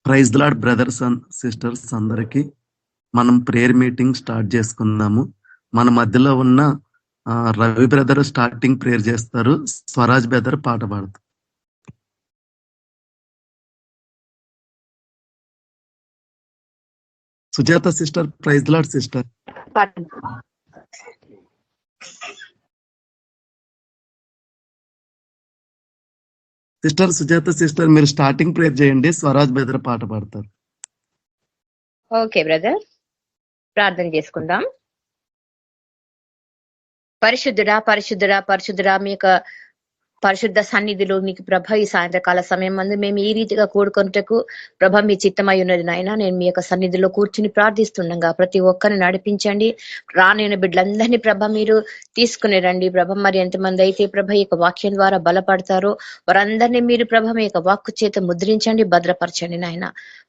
Praise the Lord brothers and sisters అందరికి. మనం prayer meeting start చేసుకుందాము. మన మధ్యలో ఉన్న రవి బ్రదర్ స్టార్టింగ్ ప్రేయర్ చేస్తారు. స్వరాజ్ బ్రదర్ పాట పాడతారు. Sujatha sister, praise the Lord sister. Sister Sujatha sister, మీరు స్టార్టింగ్ ప్రేయర్ చేయండి. స్వరాజ్ బ్రదర్ పాట పాడతారు. ఓకే బ్రదర్, ప్రార్థన చేసుకుందాం. పరిశుద్ధుడా పరిశుద్ధుడా పరిశుద్ధుడా, మీ యొక్క పరిశుద్ధ సన్నిధిలో మీకు ప్రభ ఈ సాయంత్రకాల సమయం మందు మేము ఈ రీతిగా కూడుకొనుటకు ప్రభ మీ చిత్తమై ఉన్నది నాయన. నేను మీ యొక్క సన్నిధిలో కూర్చుని ప్రార్థిస్తుండగా ప్రతి ఒక్కరిని నడిపించండి. రానైన బిడ్డలందరినీ ప్రభ మీరు తీసుకుని రండి ప్రభ. మరి ఎంతమంది అయితే ప్రభ ఈ యొక్క వాక్యం ద్వారా బలపడతారో వారందరినీ మీరు ప్రభ మీ యొక్క వాక్కు చేత ముద్రించండి, భద్రపరచండి నాయన.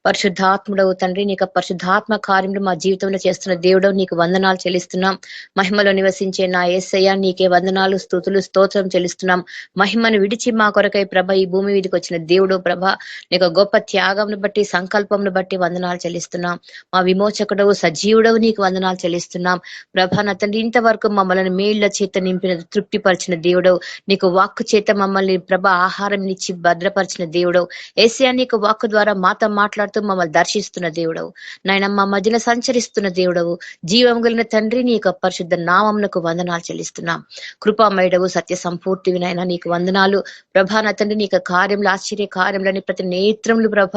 పరిశుద్ధాత్ముడవు తండ్రి, నీకు పరిశుద్ధాత్మ కార్యములు మా జీవితంలో చేస్తున్న దేవుడవు నీకు వందనాలు చెల్లిస్తున్నాం. మహిమలో నివసించే నా యేసయ్య నీకే వందనాలు, స్తుతులు, స్తోత్రం చెల్లిస్తున్నాం. మహిమను విడిచి మా కొరకై ప్రభ ఈ భూమి మీదకి వచ్చిన దేవుడు ప్రభ నీకు గొప్ప త్యాగంను బట్టి సంకల్పంను బట్టి వందనాలు చెల్లిస్తున్నాం. మా విమోచకుడవు సజీవుడవు నీకు వందనాలు చెల్లిస్తున్నాం ప్రభ. నా తండ్రి, ఇంతవరకు మమ్మల్ని మేళ్ల చేత నింపిన తృప్తిపరిచిన దేవుడవు, నీకు వాక్కు చేత మమ్మల్ని ప్రభ ఆహారం ఇచ్చి భద్రపరిచిన దేవుడవు. ఏసియా నీకు వాక్కు ద్వారా మాతో మాట్లాడుతూ మమ్మల్ని దర్శిస్తున్న దేవుడవు నాయన. మా మధ్యలో సంచరిస్తున్న దేవుడవు, జీవం కలిగిన తండ్రి, నీ యొక్క పరిశుద్ధ నామమునకు వందనాలు చెల్లిస్తున్నాం. కృపామయుడవు, సత్య సంపూర్తివి నాయన, నీకు వందనాలు ప్రభా. నా తండ్రి, నీకు కార్యములు ఆశ్చర్య కార్యములని ప్రతి నేత్రములు ప్రభ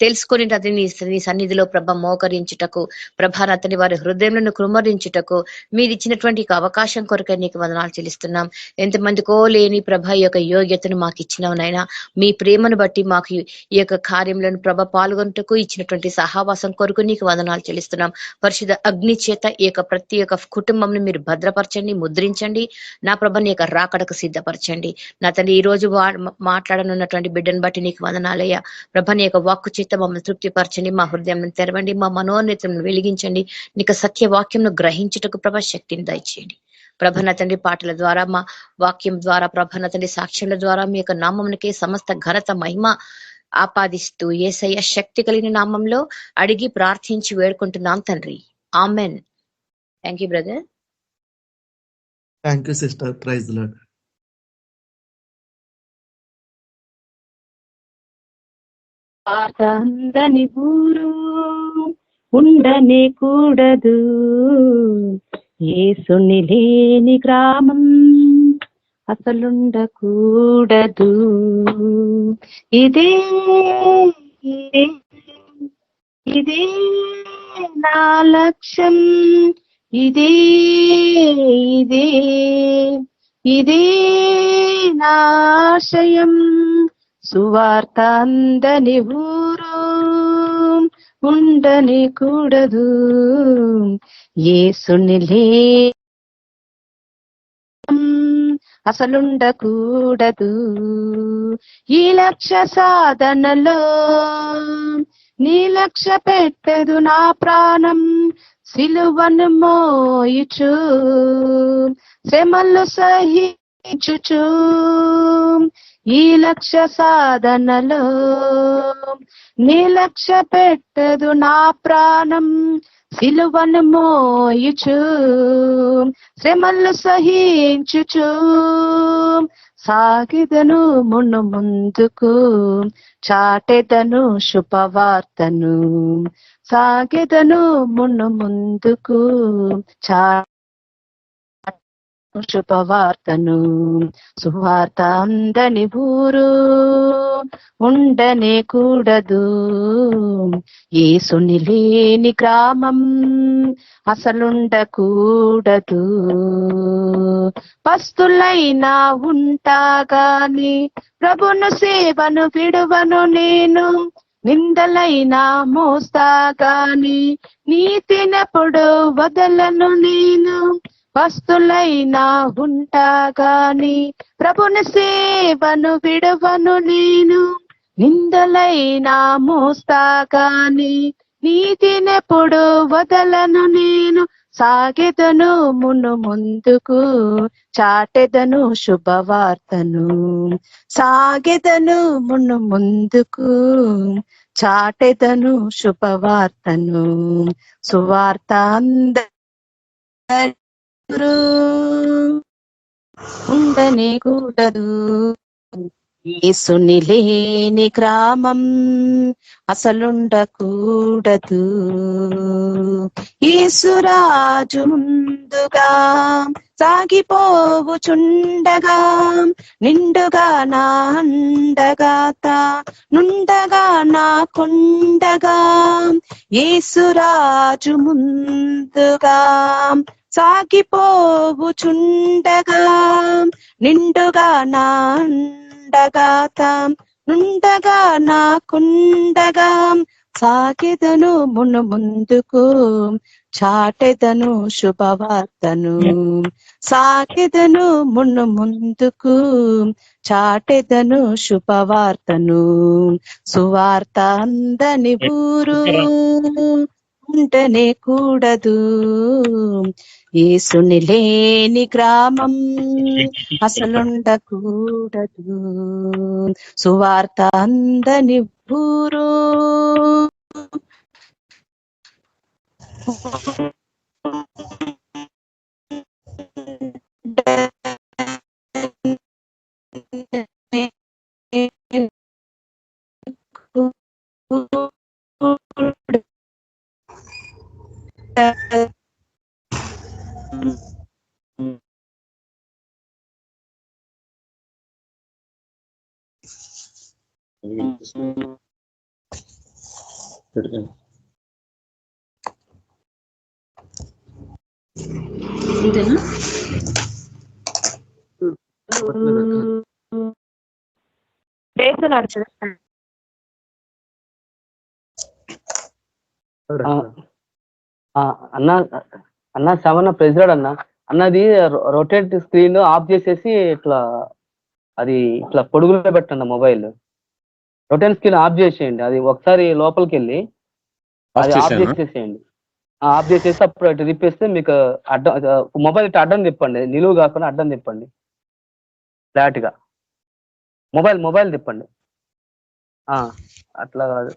తెలుసుకొని నీ సన్నిధిలో ప్రభ మోకరించుటకు ప్రభా, నా తండ్రి వారి హృదయంలో కృమరించుటకు మీరు ఇచ్చినటువంటి అవకాశం కొరకై నీకు వందనాలు చెల్లిస్తున్నాం. ఎంతమందికో లేని ప్రభ ఈ యొక్క యోగ్యతను మాకు ఇచ్చినవనైనా, మీ ప్రేమను బట్టి మాకు ఈ యొక్క కార్యములను ప్రభ పాల్గొనటకు ఇచ్చినటువంటి సహవాసం కొరకు నీకు వందనాలు చెల్లిస్తున్నాం. పరిశుద్ధ అగ్ని చేత ఈ యొక్క ప్రతి ఒక్క కుటుంబంను మీరు భద్రపరచండి, ముద్రించండి నా ప్రభ. నీ యొక్క రాకడకు సిద్ధపరచండి నా తండ్రి. ఈ రోజు మాట్లాడనున్నటువంటి బిడ్డను బట్టి నీకు వందనాలయ్యా ప్రభ. నీ యొక్క వాక్కు చేత మమ్మల్ని తృప్తిపరచండి, మా హృదయం తెరవండి, మా మనోనేత్రం వెలిగించండి. నీకు సత్య వాక్యంను గ్రహించుటకు ప్రభ శక్తిని దయచేయండి ప్రభ. నా తండ్రి, పాటల ద్వారా మా వాక్యం ద్వారా ప్రభ నా తండ్రి సాక్ష్యాల ద్వారా మీ యొక్క నామమునకే సమస్త ఘనత మహిమ ఆపాదిస్తూ యేసయ్య శక్తి కలిగిన నామంలో అడిగి ప్రార్థించి వేడుకుంటున్నాం తండ్రి, amen. Thank you brother. Thank you sister. Praise the Lord. అందని ఊరు ఉండనే కూడదు, యేసుని లేని గ్రామం అసలుండకూడదు. ఇదే ఇదే నా లక్ష్యం, ఇదే ఇదే ఇదే నా ఆశయం. సువార్త అందని ఊరు ఉండని కూడదు, యేసుని అసలుండకూడదు. ఈ లక్ష్య సాధనలో నీ లక్ష్య పెట్టదు నా ప్రాణం, సిలువను మోయుచు శ్రమలు సహించుచు. ఈ లక్ష్య సాధనలో నీ లక్ష్య పెట్టదు నా ప్రాణం, సిలువను మోయుచు శ్రమలు సహించుచు. సాగిదను మును ముందుకు, చాటెదను శుభవార్తను. సాగిదను మును ముందుకు, శుభవార్తను. సువార్త అందని ఊరు ఉండనే కూడదు, యేసుని లేని గ్రామం అసలుండకూడదు. పస్తులైనా ఉంటాగాని ప్రభును సేవను విడువను నేను, నిందలైనా మోస్తాగాని నీతినెప్పుడు వదలను నేను. పస్తులైనా ఉంటాగాని ప్రభుని సేవను విడువను నేను, నిందలైనా మోస్తాగాని నీతినెప్పుడు వదలను నేను. సాగెదను మును ముందుకు, చాటెదను శుభవార్తను. సాగెదను మును ముందుకు, చాటెదను శుభవార్తను సువార్త ఉండనే కూడదు. యేసుని లేని గ్రామం అసలుండకూడదు. యేసురాజు ముందుగా సాగిపోవుచుండగా నిండుగా నా అండగా నుండగా నా కొండగా యేసురాజు ముందుగా సాగిపోవుచుండగా నిండుగా నా అండగా నుండగా నా కొండగా సాగెదను ముందుకు చాటెదను శుభవార్తను సాగెదను ముందుకు చాటెదను శుభవార్తను సువార్త అందని ఊరు ఉంటనే కూడదు. యేసుని లేని గ్రామం అసలుండకూడదు. సువార్త అందని ఊరు అన్న శవన్న ప్రెసిడెంట్ అన్నది రొటేట్ స్క్రీన్ ఆఫ్ చేసేసి ఇట్లా అది ఇట్లా పొడుగులో పెట్టండి మొబైల్. రొటేట్ స్క్రీన్ ఆఫ్ చేసేయండి. అది ఒకసారి లోపలికి వెళ్ళి అది ఆఫ్ చేసేసేయండి. ఆఫ్ చేసేసి అప్పుడు అటు తిప్పేస్తే మీకు అడ్డం మొబైల్ ఇటు అడ్డం తిప్పండి, నిలువు కాకుండా అడ్డం తిప్పండి ఫ్లాట్ గా. మొబైల్ తిప్పండి. అట్లా కాదు.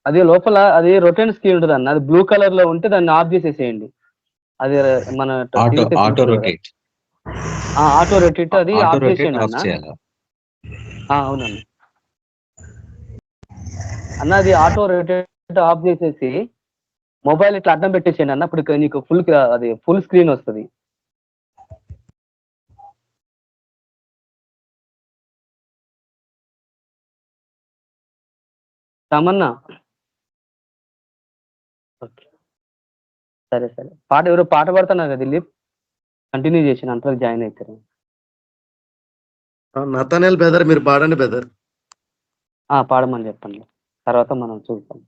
అది లోపల అది రొటేట్ స్క్రీన్ ఉంటుంది అన్న, అది బ్లూ కలర్ లో ఉంటే దాన్ని ఆఫ్ చేసేసేయండి. అది మన ఆటో రొటేట్ అది ఆఫ్ చేసేయండి అన్న. అవునన్న అన్న, అది ఆటో రొటేట్ ఆఫ్ చేసేసి మొబైల్ ఇట్లా అడ్డం పెట్టేసేయండి అన్న. ఇప్పుడు నీకు ఫుల్ స్క్రీన్ వస్తుంది. తమన్నా సరే ఎవరో పాట పాడుతున్నారు కదా దిలీప్, కంటిన్యూ చేసిన అంతలో జాయిన్ అవుతారు. నతానేల్ బెదర్ మీరు పాడండి బెదర్. పాడమని చెప్పండి, తర్వాత మనం చూద్దాం.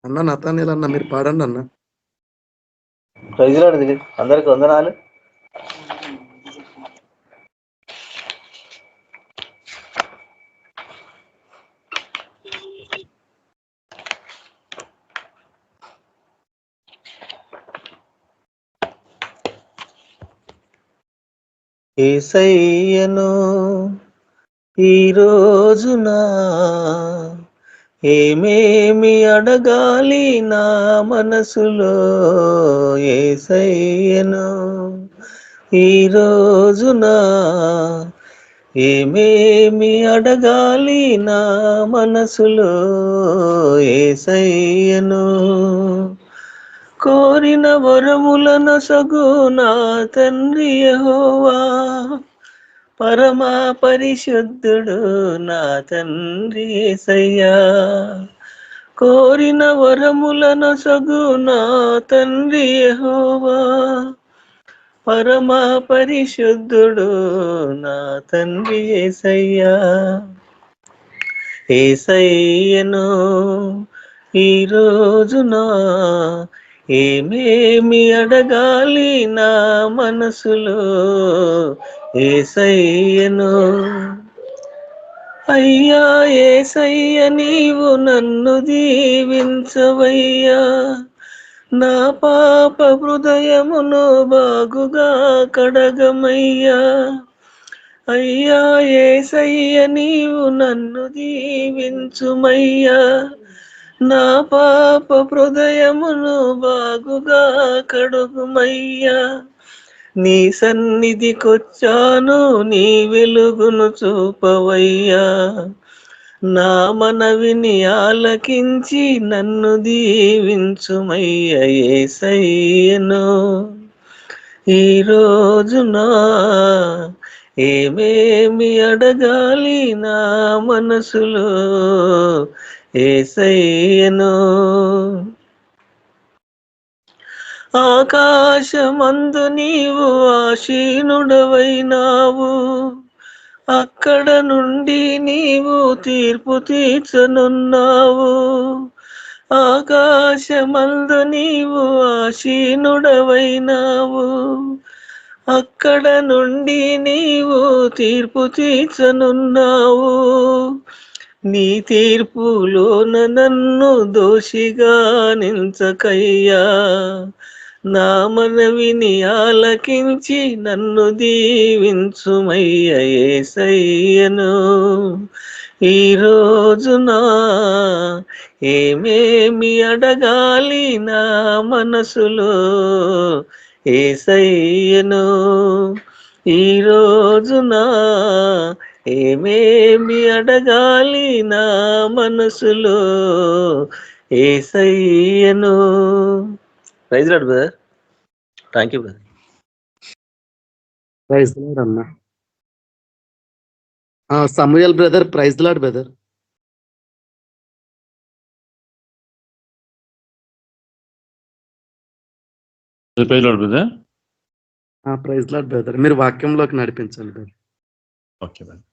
అన్న నతానేల్ అన్న మీరు పాడండి అన్న. ప్రైజ్ దిలీప్, అందరికి వందనాలు. యేసయ్యను ఈ రోజున ఏమేమి అడగాలి నా మనసులో, యేసయ్యను ఈ రోజున ఏమేమి అడగాలి నా మనసులో, యేసయ్యను కోరిన వరములను సగు నా తండ్రి యెహోవా, పరమా పరిశుద్ధుడు నా తండ్రి యేసయ్యా. కోరిన వరములను సగు నా తండ్రి యెహోవా, పరమా పరిశుద్ధుడు నా తండ్రి యేసయ్యా. యేసయ్యను ఈ రోజున ఏమేమి అడగాలి నా మనసులో యేసయ్యను. అయ్యా యేసయ్య నీవు నన్ను దీవించవయ్యా, నా పాప హృదయమును బాగుగా కడగమయ్యా. అయ్యా యేసయ్య నీవు నన్ను దీవించుమయ్యా, నా పాప హృదయమును బాగుగా కడుగుమయ్యా. నీ సన్నిధికొచ్చాను, నీ వెలుగును చూపవయ్యా, నా మనవిని ఆలకించి నన్ను దీవించుమయ్యా యేసయ్యను. ఈ రోజున ఏమేమి అడగాలి నా మనసులో యేసయ్యను. ఆకాశమందు నీవు ఆసీనుడవైనావు, అక్కడ నుండి నీవు తీర్పు తీర్చనున్నావు. ఆకాశమందు నీవు ఆసీనుడవైనావు, అక్కడ నుండి నీవు తీర్పు తీర్చనున్నావు. నీ తీర్పులోన నన్ను దోషిగా నించకయ్యా, నా మనవిని ఆలకించి నన్ను దీవించుమయ్యా యేసయ్యను. ఈ రోజున ఏమేమి అడగాలి నా మనసులో యేసయ్యను. ఈ రోజున ఏమేమి అడగాలి నా మనసులో యేసయ్యను. Praise Lord brother. Thank you brother. Praise Lord అన్న. Samuel brother, praise Lord brother. Praise Lord brother. Praise Lord brother. మీరు వాక్యంలోకి నడిపించండి బ్రదర్. Okay brother.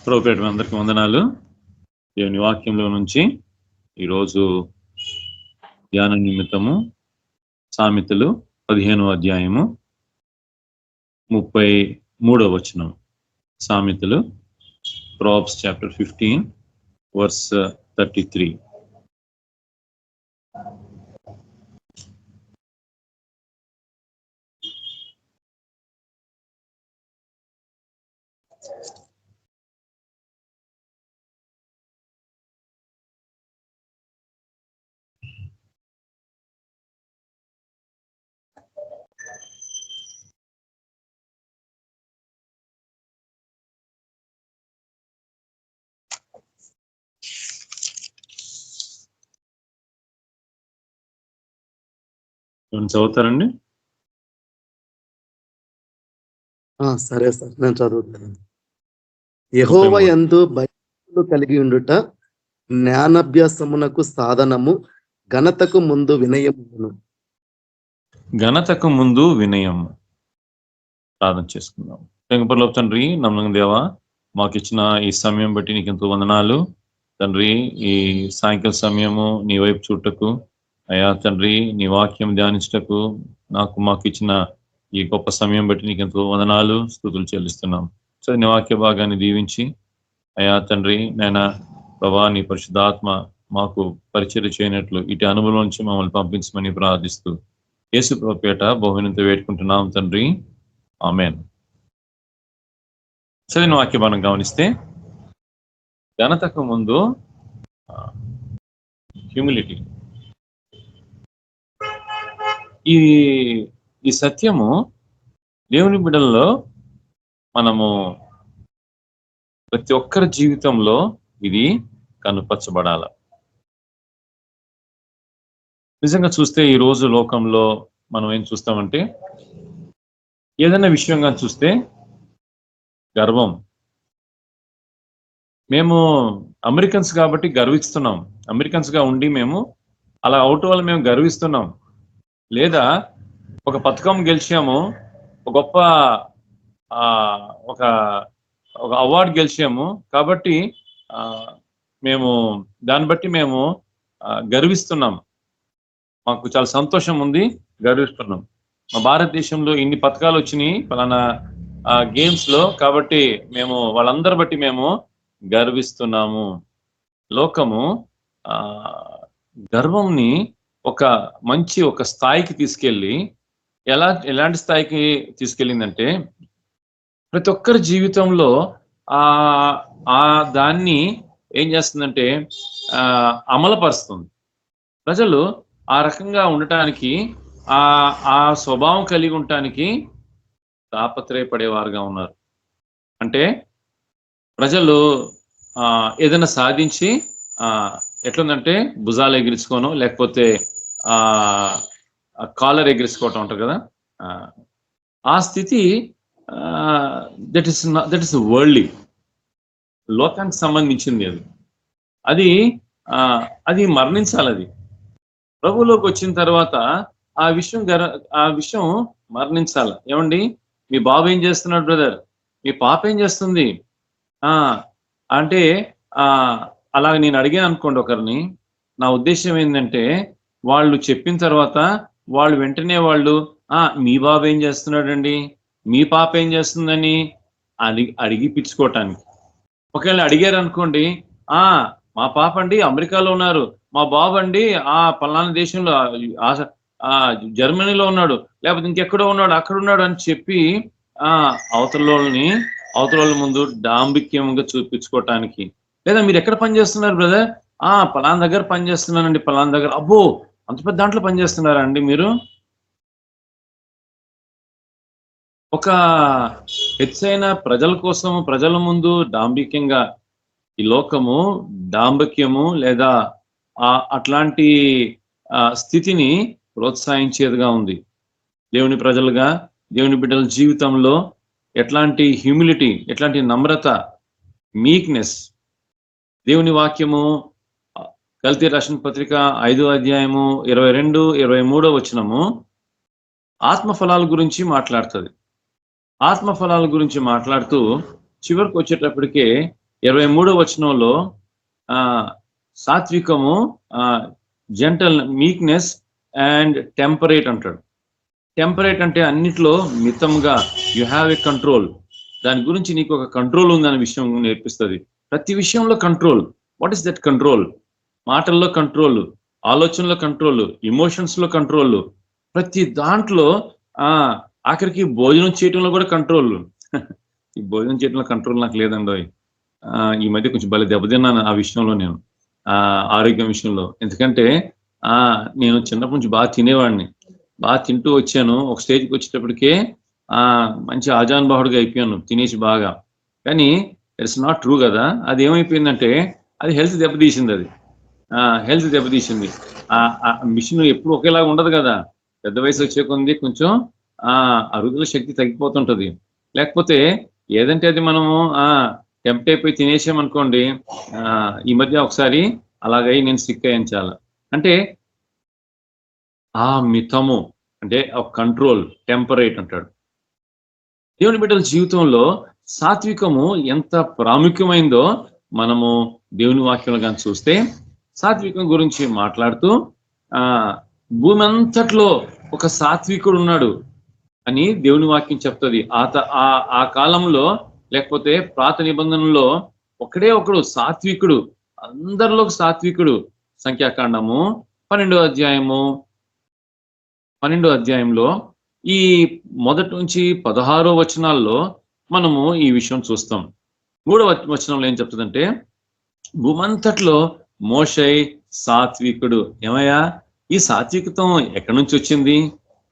ప్రభుపేట అందరికీ వందనాలు. దేవుని వాక్యంలో నుంచి ఈరోజు ధ్యాన నిమిత్తము సామెతలు 15వ అధ్యాయము 33వ వచనం. సామెతలు, ప్రాబ్స్ చాప్టర్ 15 వర్స్ 33. చదువుతారండి? సరే సార్, నేను చదువుతాను. యెహోవా యందు భయము కలిగి ఉండుట జ్ఞానాభ్యాసమునకు సాధనము, ఘనతకు ముందు వినయమును. ఘనతకు ముందు వినయం. ప్రార్థన చేసుకుందాం. పరలోక తండ్రి, నమ్మకం దేవా, మాకు ఇచ్చిన ఈ సమయం బట్టి నీకు ఎంతో వందనాలు తండ్రి. ఈ సాయంకాల సమయము నీ వైపు చూడటకు అయ్యా తండ్రి, నీ వాక్యం ధ్యానించటకు మాకు ఇచ్చిన ఈ గొప్ప సమయం బట్టి నీకు ఎంతో వందనాలు, స్తుతులు చెల్లిస్తున్నాం. సో నీ వాక్య భాగాన్ని దీవించి అయ్యా తండ్రి, నాయన ప్రభా, నీ పరిశుద్ధాత్మ మాకు పరిచర్య చేయనట్లు ఇటు అనుభవం నుంచి మమ్మల్ని పంపించమని ప్రార్థిస్తూ యేసు ప్రభువు పేట బహువినంత వేడుకుంటున్నాం తండ్రి. ఆమేన్. చదివిన వాక్య భాగం గమనిస్తే, ఘనతకు ముందు హ్యూమిలిటీ. ఈ సత్యము దేవుని బిడ్డల్లో మనము ప్రతి ఒక్కరి జీవితంలో ఇది కనుపరచబడాల. నిజంగా చూస్తే ఈ రోజు లోకంలో మనం ఏం చూస్తామంటే, ఏదైనా విషయంగా చూస్తే గర్వం. మేము అమెరికన్స్ కాబట్టి గర్విస్తున్నాం. అమెరికన్స్ గా ఉండి మేము అలా అవటం వల్ల మేము గర్విస్తున్నాం. లేదా ఒక పథకం గెలిచాము, ఒక గొప్ప ఒక అవార్డు గెలిచాము కాబట్టి మేము దాన్ని బట్టి మేము గర్విస్తున్నాం. మాకు చాలా సంతోషం ఉంది, గర్విస్తున్నాం. మా భారతదేశంలో ఇన్ని పథకాలు వచ్చినాయి పలానా గేమ్స్ లో, కాబట్టి మేము వాళ్ళందరి బట్టి మేము గర్విస్తున్నాము. లోకము గర్వంని ఒక స్థాయికి తీసుకెళ్ళి ఎలాంటి స్థాయికి తీసుకెళ్ళిందంటే ప్రతి ఒక్కరి జీవితంలో దాన్ని ఏం చేస్తుందంటే అమలుపరుస్తుంది. ప్రజలు ఆ రకంగా ఉండటానికి ఆ స్వభావం కలిగి ఉండటానికి తాపత్రయపడేవారుగా ఉన్నారు. అంటే ప్రజలు ఏదైనా సాధించి ఎట్లుందంటే భుజాలు ఎగిరించుకోను, లేకపోతే కాలర్ ఎగిరించుకోవటం ఉంటారు కదా, ఆ స్థితి దట్ ఇస్ వరల్డ్లీ, లోకానికి సంబంధించింది. అది మరణించాలి. అది ప్రభువులోకి వచ్చిన తర్వాత ఆ విషయం మరణించాలి. ఏమండి, మీ బాబు ఏం చేస్తున్నాడు బ్రదర్, మీ పాప ఏం చేస్తుంది అంటే అలాగ నేను అడిగాను అనుకోండి ఒకరిని, నా ఉద్దేశం ఏంటంటే వాళ్ళు చెప్పిన తర్వాత వాళ్ళు వెంటనే మీ బాబు ఏం చేస్తున్నాడండి, మీ పాప ఏం చేస్తుందని అడిగిపించుకోవటానికి. ఒకవేళ అడిగారు అనుకోండి, మా పాప అండి అమెరికాలో ఉన్నారు, మా బాబు అండి పలానా దేశంలో జర్మనీలో ఉన్నాడు, లేకపోతే ఇంకెక్కడో ఉన్నాడు, అక్కడ ఉన్నాడు అని చెప్పి అవతల ముందు డాంబిక్యంగా చూపించుకోవటానికి. లేదా మీరు ఎక్కడ పని చేస్తున్నారు బ్రదర్, పలానా దగ్గర పని చేస్తున్నానండి, పలానా దగ్గర. అబ్బో, అంత పెద్ద దాంట్లో పని చేస్తున్నారా అండి మీరు? ఒక హెచ్చైన ప్రజల కోసం, ప్రజల ముందు డాంబిక్యంగా, ఈ లోకము డాంబిక్యము లేదా అట్లాంటి స్థితిని ప్రోత్సహించేదిగా ఉంది. దేవుని ప్రజలుగా, దేవుని బిడ్డల జీవితంలో ఎట్లాంటి హ్యూమిలిటీ, ఎట్లాంటి నమ్రత, మీక్నెస్. దేవుని వాక్యము గలతీ రాసిన పత్రిక 5వ అధ్యాయము 22, 23 వచనము ఆత్మఫలాల గురించి మాట్లాడుతుంది. ఆత్మఫలాల గురించి మాట్లాడుతూ చివరికి వచ్చేటప్పటికే 23వ వచనంలో సాత్వికము, జెంటల్, మీక్నెస్ అండ్ టెంపరేట్ అంటాడు. టెంపరేట్ అంటే అన్నిట్లో మితంగా, యు హ్యావ్ ఎ కంట్రోల్. దాని గురించి నీకు ఒక కంట్రోల్ ఉందనే విషయం నేర్పిస్తుంది. ప్రతి విషయంలో control. What is that control? మాటల్లో కంట్రోల్, ఆలోచనలో కంట్రోల్, ఎమోషన్స్ లో కంట్రోల్, ప్రతి దాంట్లో. ఆఖరికి భోజనం చేయటంలో కూడా కంట్రోల్. ఈ భోజనం చేయటంలో కంట్రోల్ నాకు లేదండి. ఈ మధ్య కొంచెం భలే దెబ్బతిన్నాను ఆ విషయంలో, నేను ఆరోగ్యం విషయంలో. ఎందుకంటే నేను చిన్నప్పటి నుంచి బాగా తినేవాడిని, బాగా తింటూ వచ్చాను. ఒక స్టేజ్కి వచ్చేటప్పటికే మంచి ఆజానుబాహుడిగా అయిపోయాను తినేసి బాగా. కానీ ఇట్స్ నాట్ ట్రూ కదా. అది ఏమైపోయిందంటే అది హెల్త్ దెబ్బతీసింది. హెల్త్ దెబ్బతీసింది. మిషన్ ఎప్పుడు ఒకేలాగా ఉండదు కదా. పెద్ద వయసు వచ్చే కొంది కొంచెం అరుగుదల శక్తి తగ్గిపోతుంటది. లేకపోతే ఏదంటే అది మనము టెంప్ట్ అయిపోయి తినేసామనుకోండి. ఈ మధ్య ఒకసారి అలాగై నేను సిక్ అయ్యాను చాలా. అంటే మితము అంటే కంట్రోల్, టెంపరేట్ అంటాడు. దేవుని బిడ్డల జీవితంలో సాత్వికము ఎంత ప్రాముఖ్యమైందో మనము దేవుని వాక్యంలో కానీ చూస్తే, సాత్వికం గురించి మాట్లాడుతూ భూమి అంతట్లో ఒక సాత్వికుడు ఉన్నాడు అని దేవుని వాక్యం చెప్తుంది. ఆ కాలంలో, లేకపోతే పాత నిబంధనలో ఒకడే ఒకడు సాత్వికుడు, అందరిలో సాత్వికుడు. సంఖ్యాకాండము 12వ అధ్యాయంలో ఈ మొదటి నుంచి 16వ వచనాల్లో మనము ఈ విషయం చూస్తాం. 3వ వచనంలో ఏం చెప్తుందంటే, భూమంతట్లో మోషే సాత్వికుడు. ఏమయ్యా, ఈ సాత్వికతం ఎక్కడి నుంచి వచ్చింది,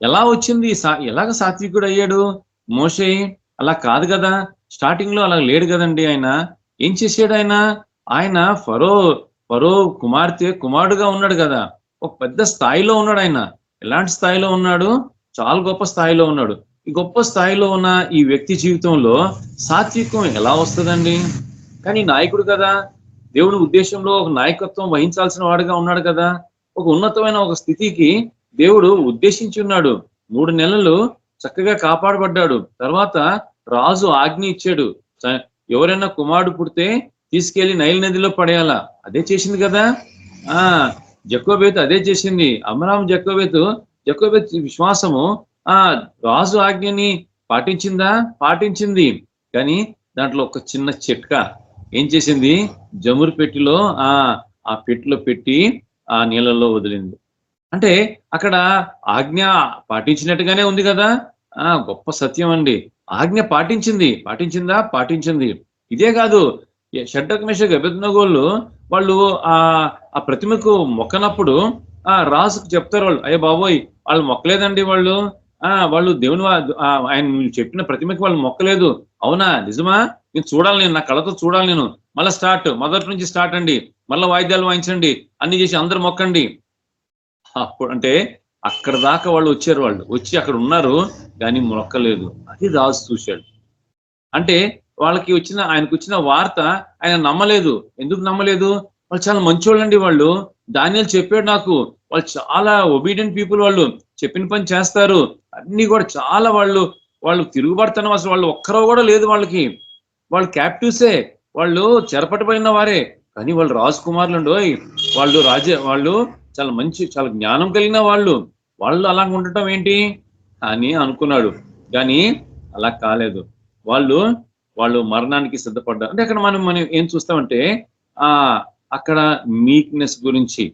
ఎలా వచ్చింది, ఎలాగ సాత్వికుడు అయ్యాడు మోషే? అలా కాదు కదా, స్టార్టింగ్ లో అలా లేడు కదండి. ఆయన ఏం చేశాడు? ఆయన ఫరో కుమారుడుగా ఉన్నాడు కదా, ఒక పెద్ద స్థాయిలో ఉన్నాడు. ఆయన ఎలాంటి స్థాయిలో ఉన్నాడు? చాలా గొప్ప స్థాయిలో ఉన్నాడు. ఈ గొప్ప స్థాయిలో ఉన్న ఈ వ్యక్తి జీవితంలో సాత్వికం ఎలా వస్తుందండి? కానీ నాయకుడు కదా, దేవుని ఉద్దేశంలో ఒక నాయకత్వం వహించాల్సిన వాడుగా ఉన్నాడు కదా. ఒక ఉన్నతమైన ఒక స్థితికి దేవుడు ఉద్దేశించి ఉన్నాడు. 3 నెలలు చక్కగా కాపాడబడ్డాడు. తర్వాత రాజు ఆజ్ఞ ఇచ్చాడు, ఎవరైనా కుమారుడు పుడితే తీసుకెళ్లి నైల్ నదిలో పడేయాలా. అదే చేసింది కదా. జకోబేతు అదే చేసింది. అబ్రహాము జకోబేతు విశ్వాసము రాజు ఆజ్ఞని పాటించిందా? పాటించింది. కానీ దాంట్లో ఒక చిన్న చిట్కా ఏం చేసింది? జమురు పెట్టిలో ఆ పెట్టిలో పెట్టి ఆ నీళ్ళలో వదిలింది. అంటే అక్కడ ఆజ్ఞ పాటించినట్టుగానే ఉంది కదా. గొప్ప సత్యం అండి. ఆజ్ఞ పాటించిందా? పాటించింది. ఇదే కాదు, షడ్రక్ మేషక్ అబేద్నెగోలు వాళ్ళు ఆ ప్రతిమకు మొక్కనప్పుడు రాజుకు చెప్తారు వాళ్ళు, అయ్యే బాబోయ్ వాళ్ళు మొక్కలేదండి, వాళ్ళు దేవుని ఆయన చెప్పిన ప్రతిమకి వాళ్ళు మొక్కలేదు. అవునా? నిజమా? నేను చూడాలి, నేను నా కళ్ళతో చూడాలి. నేను మళ్ళీ మొదటి నుంచి స్టార్ట్ అండి, మళ్ళీ వాయిద్యాలు వాయించండి, అన్ని చేసి అందరు మొక్కండి. అప్పుడు అంటే అక్కడ దాకా వాళ్ళు వచ్చారు. వాళ్ళు వచ్చి అక్కడ ఉన్నారు కానీ మొక్కలేదు. అది రాజు చూశాడు. అంటే ఆయనకు వచ్చిన వార్త ఆయన నమ్మలేదు. ఎందుకు నమ్మలేదు? వాళ్ళు చాలా మంచోళ్ళండి. వాళ్ళు దానియేలు చెప్పాడు నాకు, వాళ్ళు చాలా ఒబీడియంట్ పీపుల్, వాళ్ళు చెప్పిన పని చేస్తారు అన్ని కూడా. చాలా వాళ్ళు తిరుగుబడతాను అసలు వాళ్ళు ఒక్కరో కూడా లేదు వాళ్ళకి. వాళ్ళు క్యాప్టివ్సే, వాళ్ళు చెరపట్టబడిన వారే, కానీ వాళ్ళు రాజకుమారులు. వాళ్ళు చాలా మంచి, చాలా జ్ఞానం కలిగిన వాళ్ళు అలా ఉండటం ఏంటి అని అనుకున్నాడు. కానీ అలా కాలేదు. వాళ్ళు మరణానికి సిద్ధపడ్డారు. అంటే అక్కడ మనం ఏం చూస్తామంటే అక్కడ మీక్నెస్ గురించి,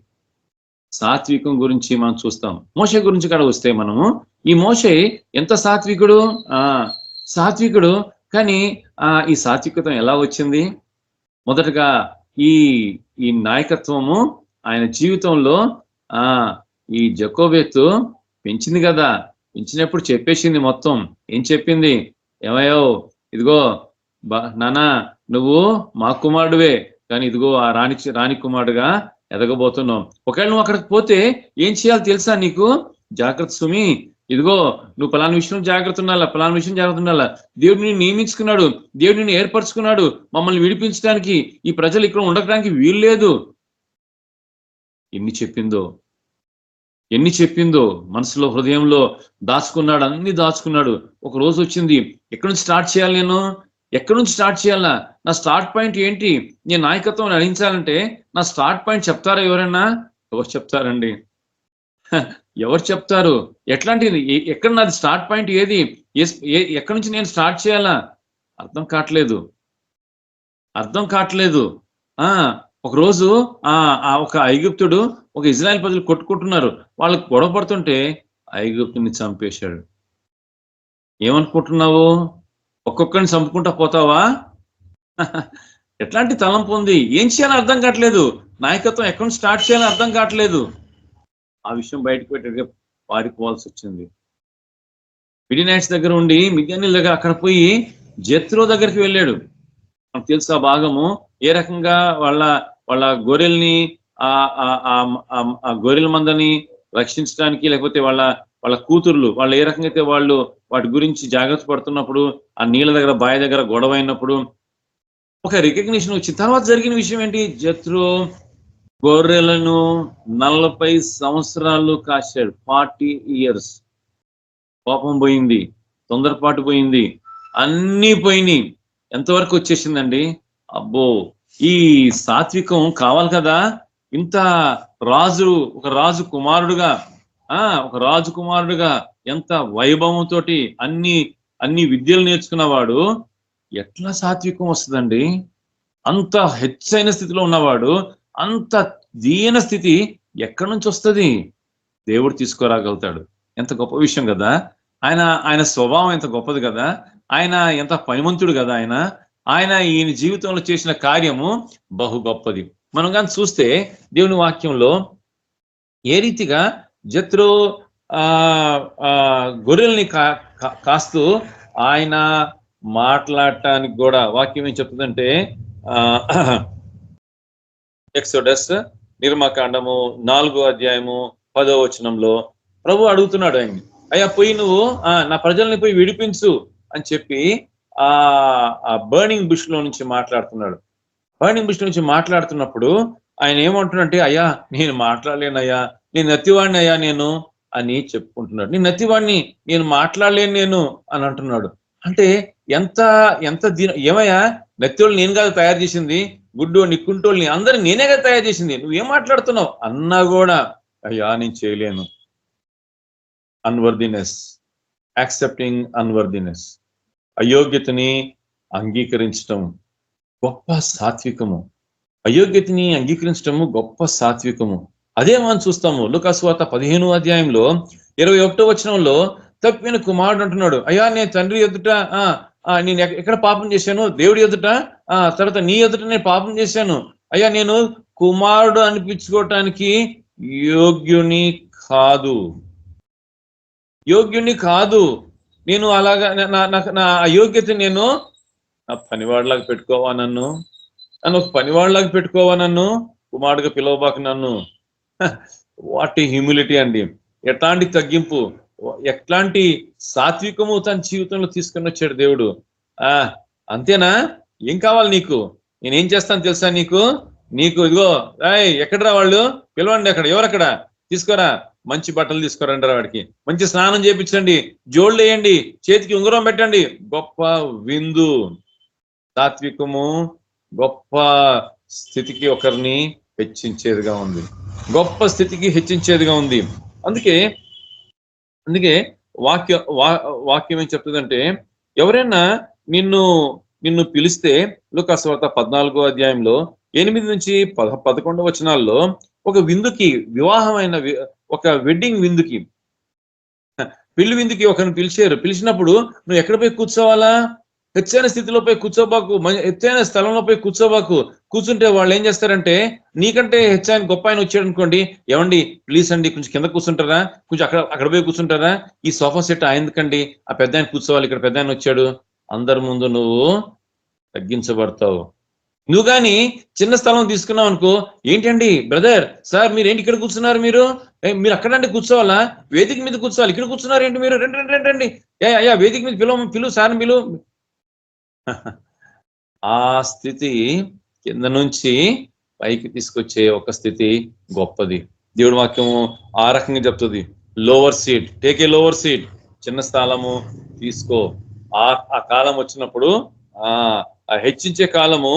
సాత్వికం గురించి మనం చూస్తాం. మోషే గురించి కూడా వస్తే మనము, ఈ మోషే ఎంత సాత్వికుడు. కానీ ఈ సాత్వికతం ఎలా వచ్చింది? మొదటగా ఈ నాయకత్వము ఆయన జీవితంలో ఈ జకోబేతు పెంచింది కదా. పెంచినప్పుడు చెప్పేసింది మొత్తం. ఏం చెప్పింది? ఏమయ్యో, ఇదిగో నానా, నువ్వు మా కుమారుడువే, కానీ ఇదిగో ఆ రాణి కుమారుడుగా ఎదగబోతున్నావు. ఒకవేళ నువ్వు అక్కడికి పోతే ఏం చేయాలి తెలుసా నీకు? జాగ్రత్త సుమి, ఇదిగో నువ్వు పలానా విషయం జాగ్రత్త ఉండాలా. దేవుడు నిన్ను నియమించుకున్నాడు, దేవుడు నిన్ను ఏర్పరచుకున్నాడు మమ్మల్ని విడిపించడానికి. ఈ ప్రజలు ఇక్కడ ఉండడానికి వీలు లేదు. ఎన్ని చెప్పిందో మనసులో, హృదయంలో దాచుకున్నాడు, అన్ని దాచుకున్నాడు. ఒక రోజు వచ్చింది, ఎక్కడి నుంచి స్టార్ట్ చేయాలి? ఎక్కడి నుంచి స్టార్ట్ చేయాలా? నా స్టార్ట్ పాయింట్ ఏంటి? నేను నాయకత్వం నడిపించాలంటే నా స్టార్ట్ పాయింట్ చెప్తారా ఎవరైనా? ఎవరు చెప్తారండి? ఎవరు చెప్తారు? ఎట్లాంటిది? ఎక్కడ నాది స్టార్ట్ పాయింట్ ఏది? ఎక్కడి నుంచి నేను స్టార్ట్ చేయాలా? అర్థం కావట్లేదు. ఒక రోజు ఒక ఐగుప్తుడు, ఒక ఇజ్రాయెల్ ప్రజలు కొట్టుకుంటున్నారు. వాళ్ళకి గొడవ పడుతుంటే ఐగుప్తుని చంపేశాడు. ఏమనుకుంటున్నావు? ఒక్కొక్కరిని చంపుకుంటా పోతావా? ఎట్లాంటి తలంపు ఉంది? ఏం చేయాలో అర్థం కావట్లేదు. నాయకత్వం ఎక్కడి నుంచి స్టార్ట్ చేయాలో అర్థం కావట్లేదు. ఆ విషయం బయటకు పెట్టగా పారిపోవాల్సి వచ్చింది. మిడినైట్స్ దగ్గర ఉండి మిద్యానీయుల దగ్గర అక్కడ పోయి జెత్రో దగ్గరికి వెళ్ళాడు. మనకు తెలుసు ఆ భాగము. ఏ రకంగా వాళ్ళ గొర్రెల్ని, ఆ గొర్రెల మందని రక్షించడానికి, లేకపోతే వాళ్ళ కూతుర్లు వాళ్ళు ఏ రకంగా అయితే వాళ్ళు వాటి గురించి జాగ్రత్త పడుతున్నప్పుడు, ఆ నీళ్ళ దగ్గర, బావి దగ్గర గొడవ అయినప్పుడు ఒక రికగ్నిషన్ వచ్చింది. తర్వాత జరిగిన విషయం ఏంటి? జెత్రో గొర్రెలను 40 సంవత్సరాలు కాశాడు. 40 years. కోపం పోయింది, తొందరపాటు పోయింది, అన్నీ పోయినాయి. ఎంతవరకు వచ్చేసిందండి? అబ్బో, ఈ సాత్వికం కావాలి కదా. ఇంత ఒక రాజు కుమారుడుగా ఎంత వైభవంతో అన్ని విద్యలు నేర్చుకున్నవాడు ఎట్లా సాత్వికం వస్తుందండి? అంత హెచ్చైన స్థితిలో ఉన్నవాడు, అంత దీన స్థితి ఎక్కడి నుంచి వస్తుంది? దేవుడు తీసుకురాగలుగుతాడు. ఎంత గొప్ప విషయం కదా. ఆయన స్వభావం ఎంత గొప్పది కదా. ఆయన ఎంత పనిమంతుడు కదా. ఈయన జీవితంలో చేసిన కార్యము బహు గొప్పది. మనం కానీ చూస్తే దేవుని వాక్యంలో ఏ రీతిగా జెత్రో గొర్రెల్ని కాస్తూ ఆయన మాట్లాడటానికి కూడా వాక్యం ఏం చెప్తుందంటే, ఎక్సోడస్ నిర్మకాండము 4వ అధ్యాయము 10వ వచనంలో ప్రభు అడుగుతున్నాడు ఆయన్ని, అయ్యా పోయి నువ్వు నా ప్రజల్ని పోయి విడిపించు అని చెప్పి ఆ బర్నింగ్ బుష్ లో నుంచి మాట్లాడుతున్నాడు. బర్నింగ్ బుష్ నుంచి మాట్లాడుతున్నప్పుడు ఆయన ఏమంటున్నాడంటే, అయ్యా నేను మాట్లాడలేనయ్యా, నేను నత్తివాడిని అయ్యా నేను అని చెప్పుకుంటున్నాడు. నేను నత్తివాడిని, నేను మాట్లాడలేను నేను అని అంటున్నాడు. అంటే ఎంత ఎంత ఏమయ్యా, నత్తివాళ్ళు నేను కాదు తయారు చేసింది, గుడ్డోని కుంటోళ్ళని అందరిని నేనే కదా తయారు చేసింది, నువ్వేం మాట్లాడుతున్నావు అన్నా కూడా అయ్యా నేను చేయలేను. అన్వర్దినెస్, యాక్సెప్టింగ్ అన్వర్దినెస్, అయోగ్యతని అంగీకరించటం గొప్ప సాత్వికము. అయోగ్యతని అంగీకరించటము గొప్ప సాత్వికము. అదే మనం చూస్తాము లూకా సువార్త 15వ అధ్యాయంలో 21వ వచనంలో తప్పిన కుమారుడు అంటున్నాడు, అయ్యా నేను తండ్రి ఎదుట నేను ఎక్కడ పాపం చేశాను, దేవుడి ఎదుట తర్వాత నీ ఎదుట నేను పాపం చేశాను, అయ్యా నేను కుమారుడు అనిపించుకోవటానికి యోగ్యుని కాదు, నేను అలాగా నా అయోగ్యత నేను నా పనివాడిలాగా పెట్టుకోవా, నన్ను ఒక పనివాడిలాగా పెట్టుకోవా, నన్ను కుమారుడుగా పిలవబాక నన్ను. వాట్ హ్యూమిలిటీ అండి, ఎట్లాంటి తగ్గింపు, ఎట్లాంటి సాత్వికము తన జీవితంలో తీసుకుని వచ్చాడు దేవుడు. అంతేనా, ఏం కావాలి నీకు, నేనేం చేస్తాను తెలుసా నీకు ఇదిగో ఎక్కడరా వాళ్ళు, పిలవండి, అక్కడ ఎవరక్కడ, తీసుకోరా, మంచి బట్టలు తీసుకురండి, వాడికి మంచి స్నానం చేయించండి, జోళ్ళు వేయండి, చేతికి ఉంగరం పెట్టండి. గొప్ప విందు. సాత్వికము గొప్ప స్థితికి ఒకరిని హెచ్చించేదిగా ఉంది, గొప్ప స్థితికి హెచ్చించేదిగా ఉంది. అందుకే వాక్యం ఏం చెప్తుందంటే, ఎవరైనా నిన్ను పిలిస్తే లూకా సువార్త 14వ అధ్యాయంలో 8 నుంచి 11 వచనాల్లో ఒక విందుకి, వివాహమైన ఒక వెడ్డింగ్ విందుకి, పెళ్లి విందుకి ఒకరిని పిలిచినప్పుడు నువ్వు ఎక్కడ పోయి కూర్చోవాలా, హెచ్చైన స్థితిలో పోయి కూర్చోబాకు, ఎత్తైన స్థలంలో పోయి కూర్చోబాకు. కూర్చుంటే వాళ్ళు ఏం చేస్తారంటే, నీకంటే హెచ్చైన గొప్ప ఆయన వచ్చాడు అనుకోండి, ఏమండి ప్లీజ్ అండి కొంచెం కింద కూర్చుంటారా, కొంచెం అక్కడ పోయి కూర్చుంటారా, ఈ సోఫా సెట్ ఎందుకండి, ఆ పెద్ద ఆయన కూర్చోవాలి, ఇక్కడ పెద్ద ఆయన వచ్చాడు. అందరి ముందు నువ్వు తగ్గించబడతావు. నువ్వు కానీ చిన్న స్థలం తీసుకున్నావు అనుకో, ఏంటండి బ్రదర్, సార్ మీరు ఏంటి ఇక్కడ కూర్చున్నారు, మీరు అక్కడంటే కూర్చోవాలా, వేదిక మీద కూర్చోవాలి, ఇక్కడ కూర్చున్నారు ఏంటి మీరు, రండి అయ్యా వేదిక మీద పిలువు సార్ పిలువు. ఆ స్థితి కింద నుంచి పైకి తీసుకొచ్చే ఒక స్థితి గొప్పది. దేవుడి వాక్యము ఆ రకంగా చెప్తుంది, lower seat, take a lower seat, చిన్న స్థలము తీసుకో. ఆ కాలం వచ్చినప్పుడు ఆ హెచ్చించే కాలము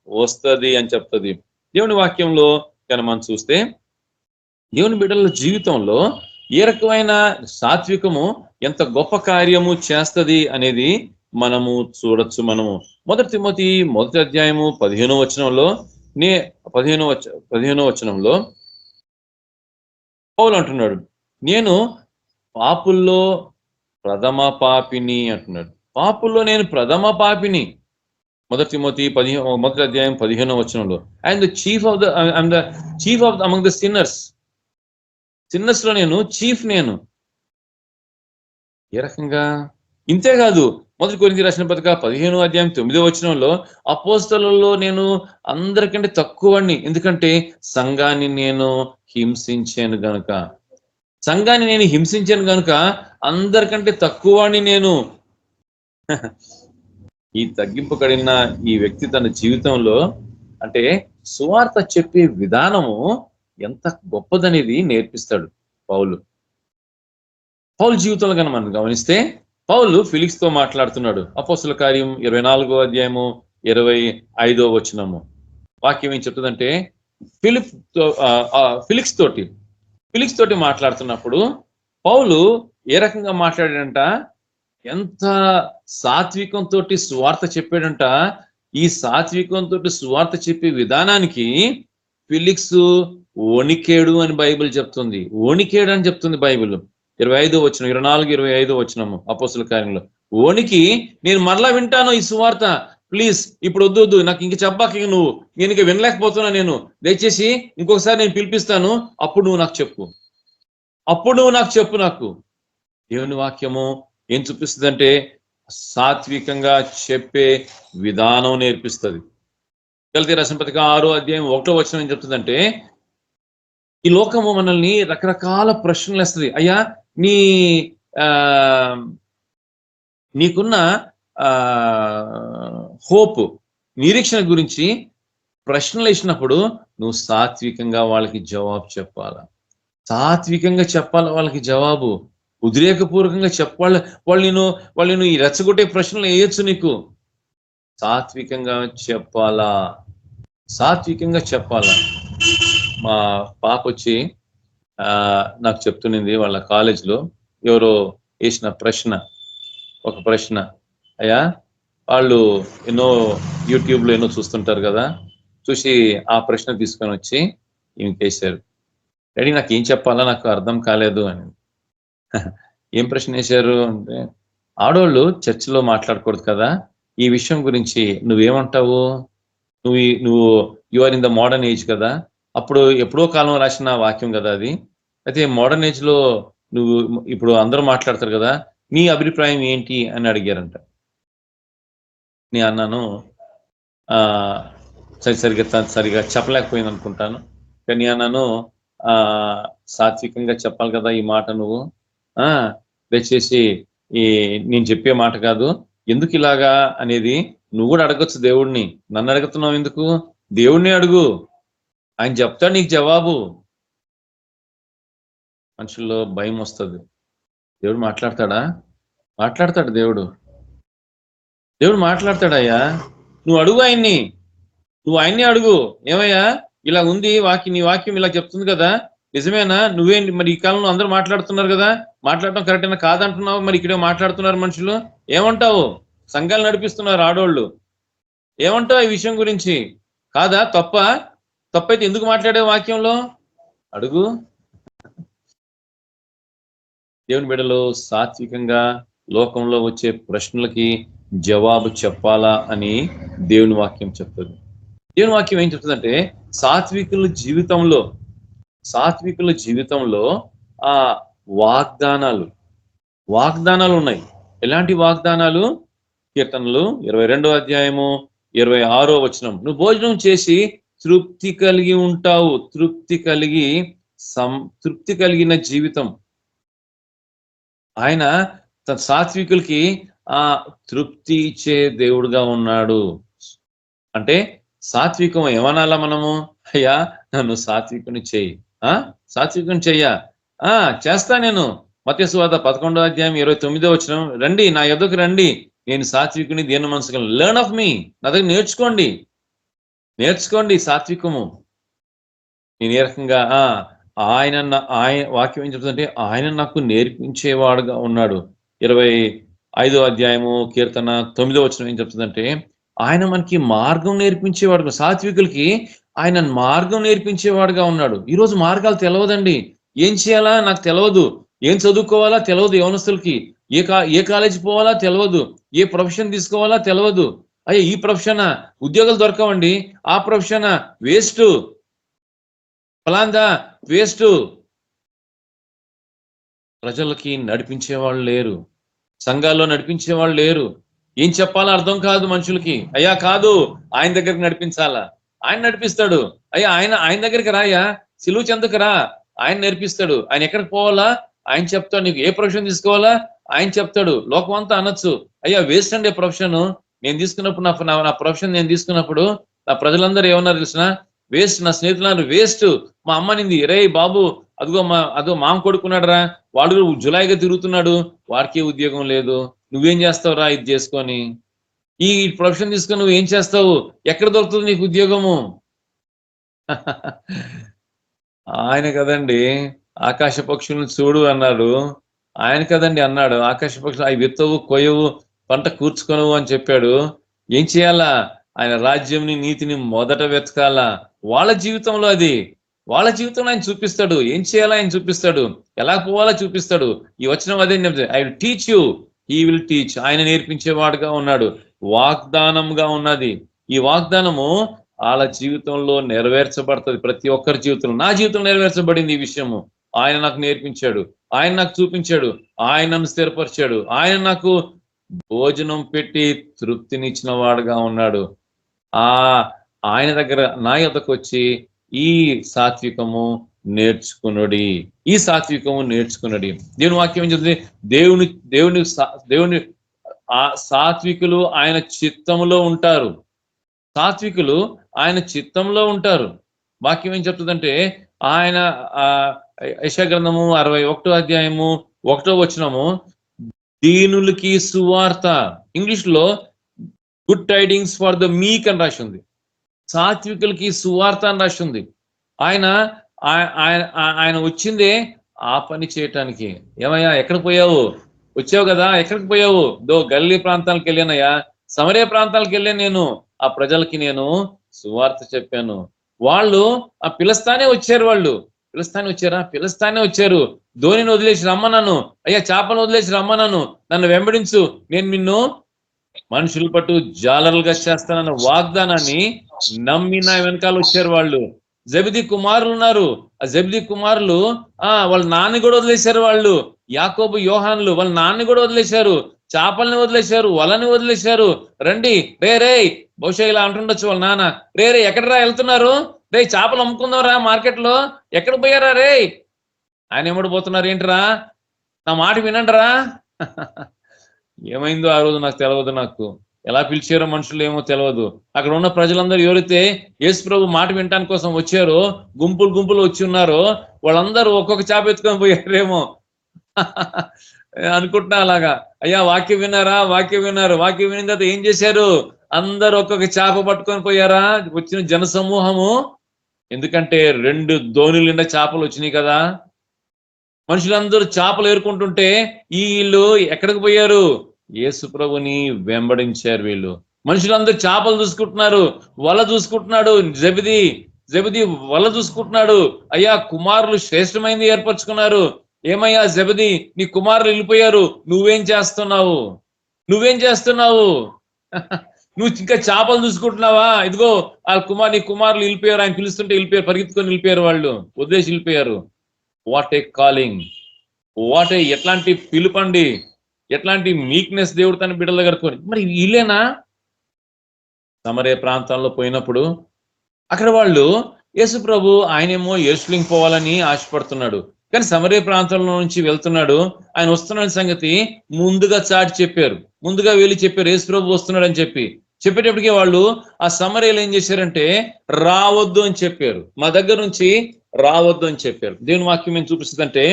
వస్తుంది అని చెప్తుంది దేవుని వాక్యంలో. కానీ మనం చూస్తే దేవుని బిడ్డల జీవితంలో ఏ రకమైన సాత్వికము ఎంత గొప్ప కార్యము చేస్తుంది అనేది మనము చూడొచ్చు. మనము 1 తిమోతి 1వ అధ్యాయము 15వ వచనంలో 15వ వచనంలో పౌలు అంటున్నాడు, నేను పాపుల్లో ప్రథమ పాపిని అంటున్నాడు. పాపుల్లో నేను ప్రథమ పాపిని. 1 తిమోతి 1వ అధ్యాయం 15వ వచనంలో, and the chief of among the sinners లో నేను చీఫ్. నేను ఏ రకంగా, ఇంతేకాదు 1 కొరింథీ రాసిన పత్రిక 15వ అధ్యాయం 9వ వచనంలో, అపోస్తలుల్లో నేను అందరికంటే తక్కువని, ఎందుకంటే సంఘాన్ని నేను హింసించాను గనుక అందరికంటే తక్కువని నేను. ఈ తగ్గింపు కడిగిన ఈ వ్యక్తి తన జీవితంలో అంటే సువార్త చెప్పే విధానము ఎంత గొప్పదనేది నేర్పిస్తాడు పౌలు జీవితంలో కనుక మనం గమనిస్తే, పౌలు ఫిలిక్స్ తో మాట్లాడుతున్నాడు. అపోస్తల కార్యం 24వ అధ్యాయము 25వ వచనము వాక్యం ఏం చెప్తుందంటే, ఫిలిక్స్ తోటి మాట్లాడుతున్నప్పుడు పౌలు ఏ రకంగా మాట్లాడాడంట, ఎంత సాత్వికంతో సువార్త చెప్పాడంట. ఈ సాత్వికంతో సువార్త చెప్పే విధానానికి ఫిలిక్స్ వణికేడు అని బైబిల్ చెప్తుంది. వణికేడు అని చెప్తుంది బైబిల్. 25వ వచనం, 24, 25వ వచనము అపోస్తల కార్యంలో. వణికి, నేను మరలా వింటాను ఈ సువార్త, ప్లీజ్ ఇప్పుడు వద్దు, నాకు ఇంక చెప్పాక నువ్వు, నేను ఇంక వినలేకపోతున్నా, నేను దయచేసి ఇంకొకసారి నేను పిలిపిస్తాను, అప్పుడు నువ్వు నాకు చెప్పు. నాకు దేవుని వాక్యము ఏం చూపిస్తుంది, సాత్వికంగా చెప్పే విధానం నేర్పిస్తుంది. గలతీ రాసిన పత్రిక 6వ అధ్యాయం 1వ వచనం ఏం చెప్తుందంటే, ఈ లోకము మనల్ని రకరకాల ప్రశ్నలు వేస్తుంది. అయ్యా నీకున్న హోప్, నిరీక్షణ గురించి ప్రశ్నలు వేసినప్పుడు నువ్వు సాత్వికంగా వాళ్ళకి జవాబు చెప్పాలా, సాత్వికంగా చెప్పాలి వాళ్ళకి జవాబు. ఉద్రేకపూర్వకంగా చెప్పాలి. వాళ్ళు నేను ఈ రెచ్చగొట్టే ప్రశ్నలు వేయొచ్చు, నీకు సాత్వికంగా చెప్పాలా, సాత్వికంగా చెప్పాలా. మా పాప వచ్చి నాకు చెప్తున్నది, వాళ్ళ కాలేజీలో ఎవరో వేసిన ఒక ప్రశ్న, అయ్యా వాళ్ళు ఎన్నో యూట్యూబ్లో ఎన్నో చూస్తుంటారు కదా, చూసి ఆ ప్రశ్న తీసుకొని వచ్చి ఇంకేసారు. డాడీ నాకు ఏం చెప్పాలా, నాకు అర్థం కాలేదు అని. ఏం ప్రశ్న వేశారు అంటే, ఆడవాళ్ళు చర్చిలో మాట్లాడకూడదు కదా, ఈ విషయం గురించి నువ్వేమంటావు, నువ్వు you are in the modern age కదా, అప్పుడు ఎప్పుడో కాలం రాసిన వాక్యం కదా అది, అయితే మోడర్న్ ఏజ్ లో నువ్వు ఇప్పుడు అందరూ మాట్లాడతారు కదా, నీ అభిప్రాయం ఏంటి అని అడిగారంట. నేను అన్నాను, సరిగా చెప్పలేకపోయింది అనుకుంటాను, కానీ అన్నాను, సాత్వికంగా చెప్పాలి కదా ఈ మాట, నువ్వు దయచేసి నేను చెప్పే మాట కాదు, ఎందుకు ఇలాగా అనేది నువ్వు కూడా అడగొచ్చు దేవుడిని, నన్ను అడుగుతున్నావు ఎందుకు, దేవుడిని అడుగు, ఆయన చెప్తాడు నీకు జవాబు. మనుషుల్లో భయం వస్తుంది. దేవుడు మాట్లాడతాడు దేవుడు మాట్లాడతాడయ్యా, నువ్వు అడుగు ఆయన్ని, నువ్వు ఆయన్ని అడుగు, ఏమయ్యా ఇలా ఉంది నీ వాక్యం ఇలా చెప్తుంది కదా, నిజమేనా, నువ్వేంటి మరి ఈ కాలంలో అందరూ మాట్లాడుతున్నారు కదా, మాట్లాడటం కరెక్టేనా కాదంటున్నావు, మరి ఇక్కడే మాట్లాడుతున్నారు మనుషులు, ఏమంటావు, సంఘాలు నడిపిస్తున్నారు ఆడోళ్ళు, ఏమంటావు ఈ విషయం గురించి, కాదా తప్పైతే ఎందుకు మాట్లాడే వాక్యంలో అడుగు. దేవుని బిడ్డలు సాత్వికంగా లోకంలో వచ్చే ప్రశ్నలకి జవాబు చెప్పాలా అని దేవుని వాక్యం చెప్తుంది. దేవుని వాక్యం ఏం చెప్తుందంటే, సాత్వికుల జీవితంలో ఆ వాగ్దానాలు ఉన్నాయి. ఎలాంటి వాగ్దానాలు? కీర్తనలు 22వ అధ్యాయము 26వ వచనం, నువ్వు భోజనం చేసి తృప్తి కలిగి ఉంటావు, తృప్తి కలిగిన జీవితం. ఆయన తన సాత్వికులకి తృప్తి ఇచ్చే దేవుడుగా ఉన్నాడు. అంటే సాత్వికం ఏమనాలా మనము, అయ్యా నన్ను సాత్వికుని చెయ్యి, సాత్వికుని చెయ్యా, చేస్తా నేను. మత్తయి సువార్త 11వ అధ్యాయం 29వ వచనం, రండి నా యొద్దకు రండి, నేను సాత్వికుని దీన మనసు, లెర్న్ ఆఫ్ మీ, నా దగ్గర నేర్చుకోండి సాత్వికము. నేను ఏ రకంగా ఆయన వాక్యం ఏం చెప్తుందంటే, ఆయన నాకు నేర్పించేవాడుగా ఉన్నాడు. 25వ అధ్యాయము కీర్తన 9వ వచనం ఏం చెప్తుందంటే, ఆయన మనకి మార్గం నేర్పించేవాడు, సాత్వికులకి ఆయన మార్గం నేర్పించేవాడుగా ఉన్నాడు. ఈరోజు మార్గాలు తెలియదండి, ఏం చేయాలా నాకు తెలియదు, ఏం చదువుకోవాలా తెలియదు, యవనస్తులకి ఏ కాలేజీ పోవాలా తెలియదు, ఏ ప్రొఫెషన్ తీసుకోవాలా తెలియదు. అయ్యా ఈ ప్రొఫెషనా, ఉద్యోగాలు దొరకవండి, ఆ ప్రొఫెషనా వేస్ట్, ఫలాందా వేస్ట్. ప్రజలకి నడిపించేవాళ్ళు లేరు, సంఘాల్లో నడిపించేవాళ్ళు లేరు. ఏం చెప్పాలో అర్థం కాదు మనుషులకి. అయ్యా కాదు, ఆయన దగ్గరికి నడిపించాలా, ఆయన నడిపిస్తాడు. అయ్యా ఆయన దగ్గరికి రాయ్యా, సిలువ చెందకు రా, ఆయన నేర్పిస్తాడు. ఆయన ఎక్కడికి పోవాలా ఆయన చెప్తాడు, నీకు ఏ ప్రొఫెషన్ తీసుకోవాలా ఆయన చెప్తాడు. లోకం అంతా అనొచ్చు, అయ్యా వేస్ట్ అండి ప్రొఫెషన్, నేను తీసుకున్నప్పుడు నా ప్రొఫెషన్ నేను తీసుకున్నప్పుడు నా ప్రజలందరూ ఏమన్నారు తెలిసిన, వేస్ట్, నా స్నేహితులు వేస్ట్. మా అమ్మ నింది, రే బాబు అదో మామ కొడుకున్నాడు రా, వాడు జులాయిగా తిరుగుతున్నాడు, వాడికి ఉద్యోగం లేదు, నువ్వేం చేస్తావు రా ఇది చేసుకొని, ఈ ప్రొఫెషన్ తీసుకొని నువ్వు ఏం చేస్తావు, ఎక్కడ దొరుకుతుంది నీకు ఉద్యోగము? ఆయన కదండి ఆకాశ పక్షులను చూడు అన్నాడు, ఆయన కదండి అన్నాడు, ఆకాశ పక్షులు అవి విత్తవు కొయ్యవు పంట కూర్చుకొనవు అని చెప్పాడు. ఏం చేయాలా? ఆయన రాజ్యంని నీతిని మొదట వెతకాలా. వాళ్ళ జీవితంలో వాళ్ళ జీవితంలో ఆయన చూపిస్తాడు, ఏం చేయాలా ఆయన చూపిస్తాడు, ఎలా పోవాలా చూపిస్తాడు. ఈ వచనం అదే I will teach you, he will teach. ఆయన నేర్పించేవాడుగా ఉన్నాడు, వాగ్దానంగా ఉన్నది. ఈ వాగ్దానము వాళ్ళ జీవితంలో నెరవేర్చబడుతుంది, ప్రతి ఒక్కరి జీవితంలో. నా జీవితంలో నెరవేర్చబడింది ఈ విషయము. ఆయన నాకు నేర్పించాడు, ఆయన నాకు చూపించాడు, ఆయన నన్ను స్థిరపరిచాడు, ఆయన నాకు భోజనం పెట్టి తృప్తినిచ్చిన వాడుగా ఉన్నాడు. ఆయన దగ్గర నా యొద్దకు వచ్చి ఈ సాత్వికము నేర్చుకునుడి, ఈ సాత్వికము నేర్చుకునుడి. దేవుని వాక్యం ఏం చెప్తుంది? దేవుని సాత్వికులు ఆయన చిత్తములో ఉంటారు. సాత్వికులు ఆయన చిత్తంలో ఉంటారు. వాక్యం ఏం చెప్తుందంటే ఆయన యెషయా గ్రంథము 61వ అధ్యాయము 1వ వచనము, దీనులకి సువార్త, ఇంగ్లీష్ లో గుడ్ టైడింగ్స్ ఫర్ ద మీక్ అని రాసి ఉంది. సాత్వికులకి సువార్త అని రాసి ఉంది. ఆయన వచ్చిందే ఆ పని చేయటానికి. ఏమయ్యా ఎక్కడికి పోయావు? వచ్చావు కదా, ఎక్కడికి పోయావు? గల్లీ ప్రాంతాలకు వెళ్ళానయ్యా, సమరయ ప్రాంతాలకు వెళ్ళాను, నేను ఆ ప్రజలకి నేను సువార్త చెప్పాను. వాళ్ళు ఆ పిలుస్తానే వచ్చారు. వాళ్ళు పిలుస్తానే వచ్చారు. ధోనిని వదిలేసి రమ్మన్నాను, అయ్యా చేపను వదిలేసి రమ్మన్నాను, నన్ను వెంబడించు, నేను నిన్ను మనుషులు పట్టు జాలరులుగా చేస్తానన్న వాగ్దానాన్ని నమ్మి నా వెనకాల వచ్చారు వాళ్ళు. జెబెదీ కుమారులు ఉన్నారు. ఆ జెబెదీ కుమారులు వాళ్ళ నాన్న కూడా వదిలేశారు. వాళ్ళు యాకోబు యోహానులు వాళ్ళ నాన్న కూడా వదిలేశారు, చేపల్ని వదిలేశారు, వలని వదిలేశారు. రండి రే బహుశా ఇలా అంటుండొచ్చు వాళ్ళ నాన్న, రే ఎక్కడరా వెళ్తున్నారు? రే చేపలు అమ్ముకుందాం రా మార్కెట్ లో, ఎక్కడ పోయారా రే? ఆయన ఎమ్మడి పోతున్నారు ఏంట్రా, నా మాట వినండిరా. ఏమైందో ఆ రోజు నాకు తెలియదు. నాకు ఎలా పిలిచారో మనుషులు ఏమో తెలియదు. అక్కడ ఉన్న ప్రజలందరూ ఎవరైతే యేసు ప్రభు మాట వినటానికి కోసం వచ్చారో, గుంపులు వచ్చి ఉన్నారో, వాళ్ళందరూ ఒక్కొక్క చేప ఎత్తుకొని పోయారేమో అనుకుంటున్నా. అలాగా అయ్యా వాక్యం విన్నారా? వాక్యం విన్నారు. వాక్యం విన్న తర్వాత ఏం చేశారు? అందరూ ఒక్కొక్క చేప పట్టుకొని పోయారా వచ్చిన జన సమూహము? ఎందుకంటే 2 ధోనిల నిండా చేపలు వచ్చినాయి కదా. మనుషులందరూ చేపలు ఏరుకుంటుంటే వీళ్ళు ఎక్కడికి పోయారు? యేసు ప్రభుని వెంబడించారు వీళ్ళు. మనుషులందరూ చేపలు చూసుకుంటున్నారు, వల చూసుకుంటున్నాడు జెబెదీ వల చూసుకుంటున్నాడు. అయ్యా కుమారులు శ్రేష్టమైనది ఏర్పరచుకున్నారు. ఏమయ్యా జెబెదీ, నీ కుమారులు వెళ్ళిపోయారు, నువ్వేం చేస్తున్నావు? నువ్వు ఇంకా చేపలు చూసుకుంటున్నావా? ఇదిగో నీ కుమారులు వెళ్ళిపోయారు, ఆయన పిలుస్తుంటే వెళ్ళిపోయారు, పరిగెత్తుకొని వెళ్ళిపోయారు, వాళ్ళు వదిలేసి వెళ్ళిపోయారు. వాట్ ఏ కాలింగ్, ఎట్లాంటి పిలుపండి, ఎట్లాంటి మీక్నెస్ దేవుడు తన బిడ్డల దగ్గర కొని. మరి వీళ్ళేనా? సమరయ ప్రాంతాల్లో పోయినప్పుడు అక్కడ వాళ్ళు యేసు ప్రభు ఆయనేమో యెరూషలేము పోవాలని ఆశపడుతున్నాడు, కానీ సమరయ ప్రాంతంలో నుంచి వెళ్తున్నాడు. ఆయన వస్తున్న సంగతి ముందుగా చాటి చెప్పారు, ముందుగా వెళ్ళి చెప్పారు యేసు ప్రభు వస్తున్నాడు అని చెప్పేటప్పటికే వాళ్ళు ఆ సమరయలు ఏం చేశారంటే రావద్దు అని చెప్పారు, మా దగ్గర నుంచి రావద్దు అని చెప్పారు. దేవుని వాక్యం ఏం చూపిస్తుందంటే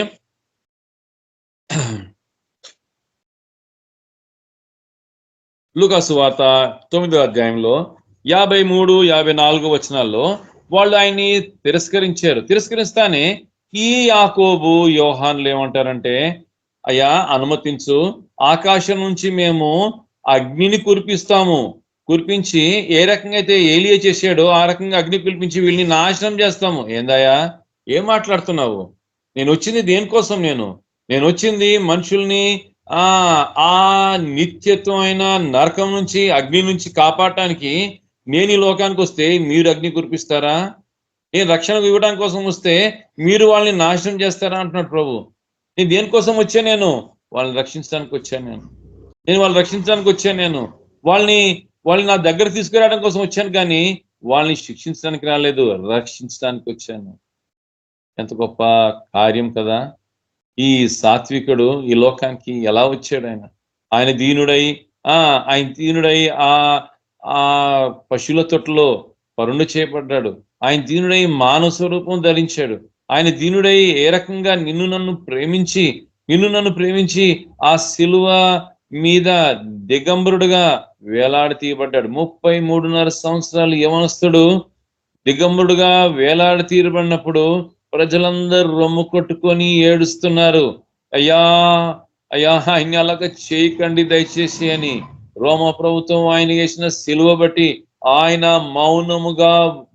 లూకా సువార్త 9వ అధ్యాయంలో 53, 54 వచనాల్లో వాళ్ళు ఆయన్ని తిరస్కరిస్తానే ఈ యాకోబు యోహానులు ఏమంటారంటే, అయ్యా అనుమతించు, ఆకాశం నుంచి మేము అగ్నిని కురిపించి ఏ రకంగా అయితే ఏలియా చేశాడో ఆ రకంగా అగ్ని కురిపించి వీళ్ళని నాశనం చేస్తాము. ఏందయ్యా ఏం మాట్లాడుతున్నావు? నేను వచ్చింది దేనికోసం? నేను వచ్చింది మనుషుల్ని ఆ నిత్యత్వమైన నరకం నుంచి, అగ్ని నుంచి కాపాడటానికి నేను ఈ లోకానికి వస్తే మీరు అగ్ని కురిపిస్తారా? నేను రక్షణ ఇవ్వడానికి కోసం వస్తే మీరు వాళ్ళని నాశనం చేస్తారా అంటున్నాడు ప్రభు. నేను దేనికోసం వచ్చా? వాళ్ళని రక్షించడానికి వచ్చాను. వాళ్ళని రక్షించడానికి వచ్చాను. వాళ్ళని నా దగ్గర తీసుకురావడం కోసం వచ్చాను, కానీ వాళ్ళని శిక్షించడానికి రాలేదు, రక్షించడానికి వచ్చాను. ఎంత గొప్ప కార్యం కదా! ఈ సాత్వికుడు ఈ లోకానికి ఎలా వచ్చాడు? ఆయన దీనుడై ఆ పశువుల తొట్టులో పరుండు చేయబడ్డాడు. ఆయన దీనుడై మానవ స్వరూపం ధరించాడు. ఆయన దీనుడై ఏ రకంగా నిన్ను నన్ను ప్రేమించి ఆ శిలువ మీద దిగంబరుడుగా వేలాడి తీయబడ్డాడు. 33.5 సంవత్సరాలు యవనస్తుడు దిగంబరుడుగా వేలాడి తీయబడినప్పుడు ప్రజలందరూ రొమ్ము కొట్టుకొని ఏడుస్తున్నారు. అయ్యా ఆయన అలాగా చేయకండి దయచేసి అని. రోమ ప్రభుత్వం ఆయన వేసిన సిలువ బట్టి ఆయన మౌనముగా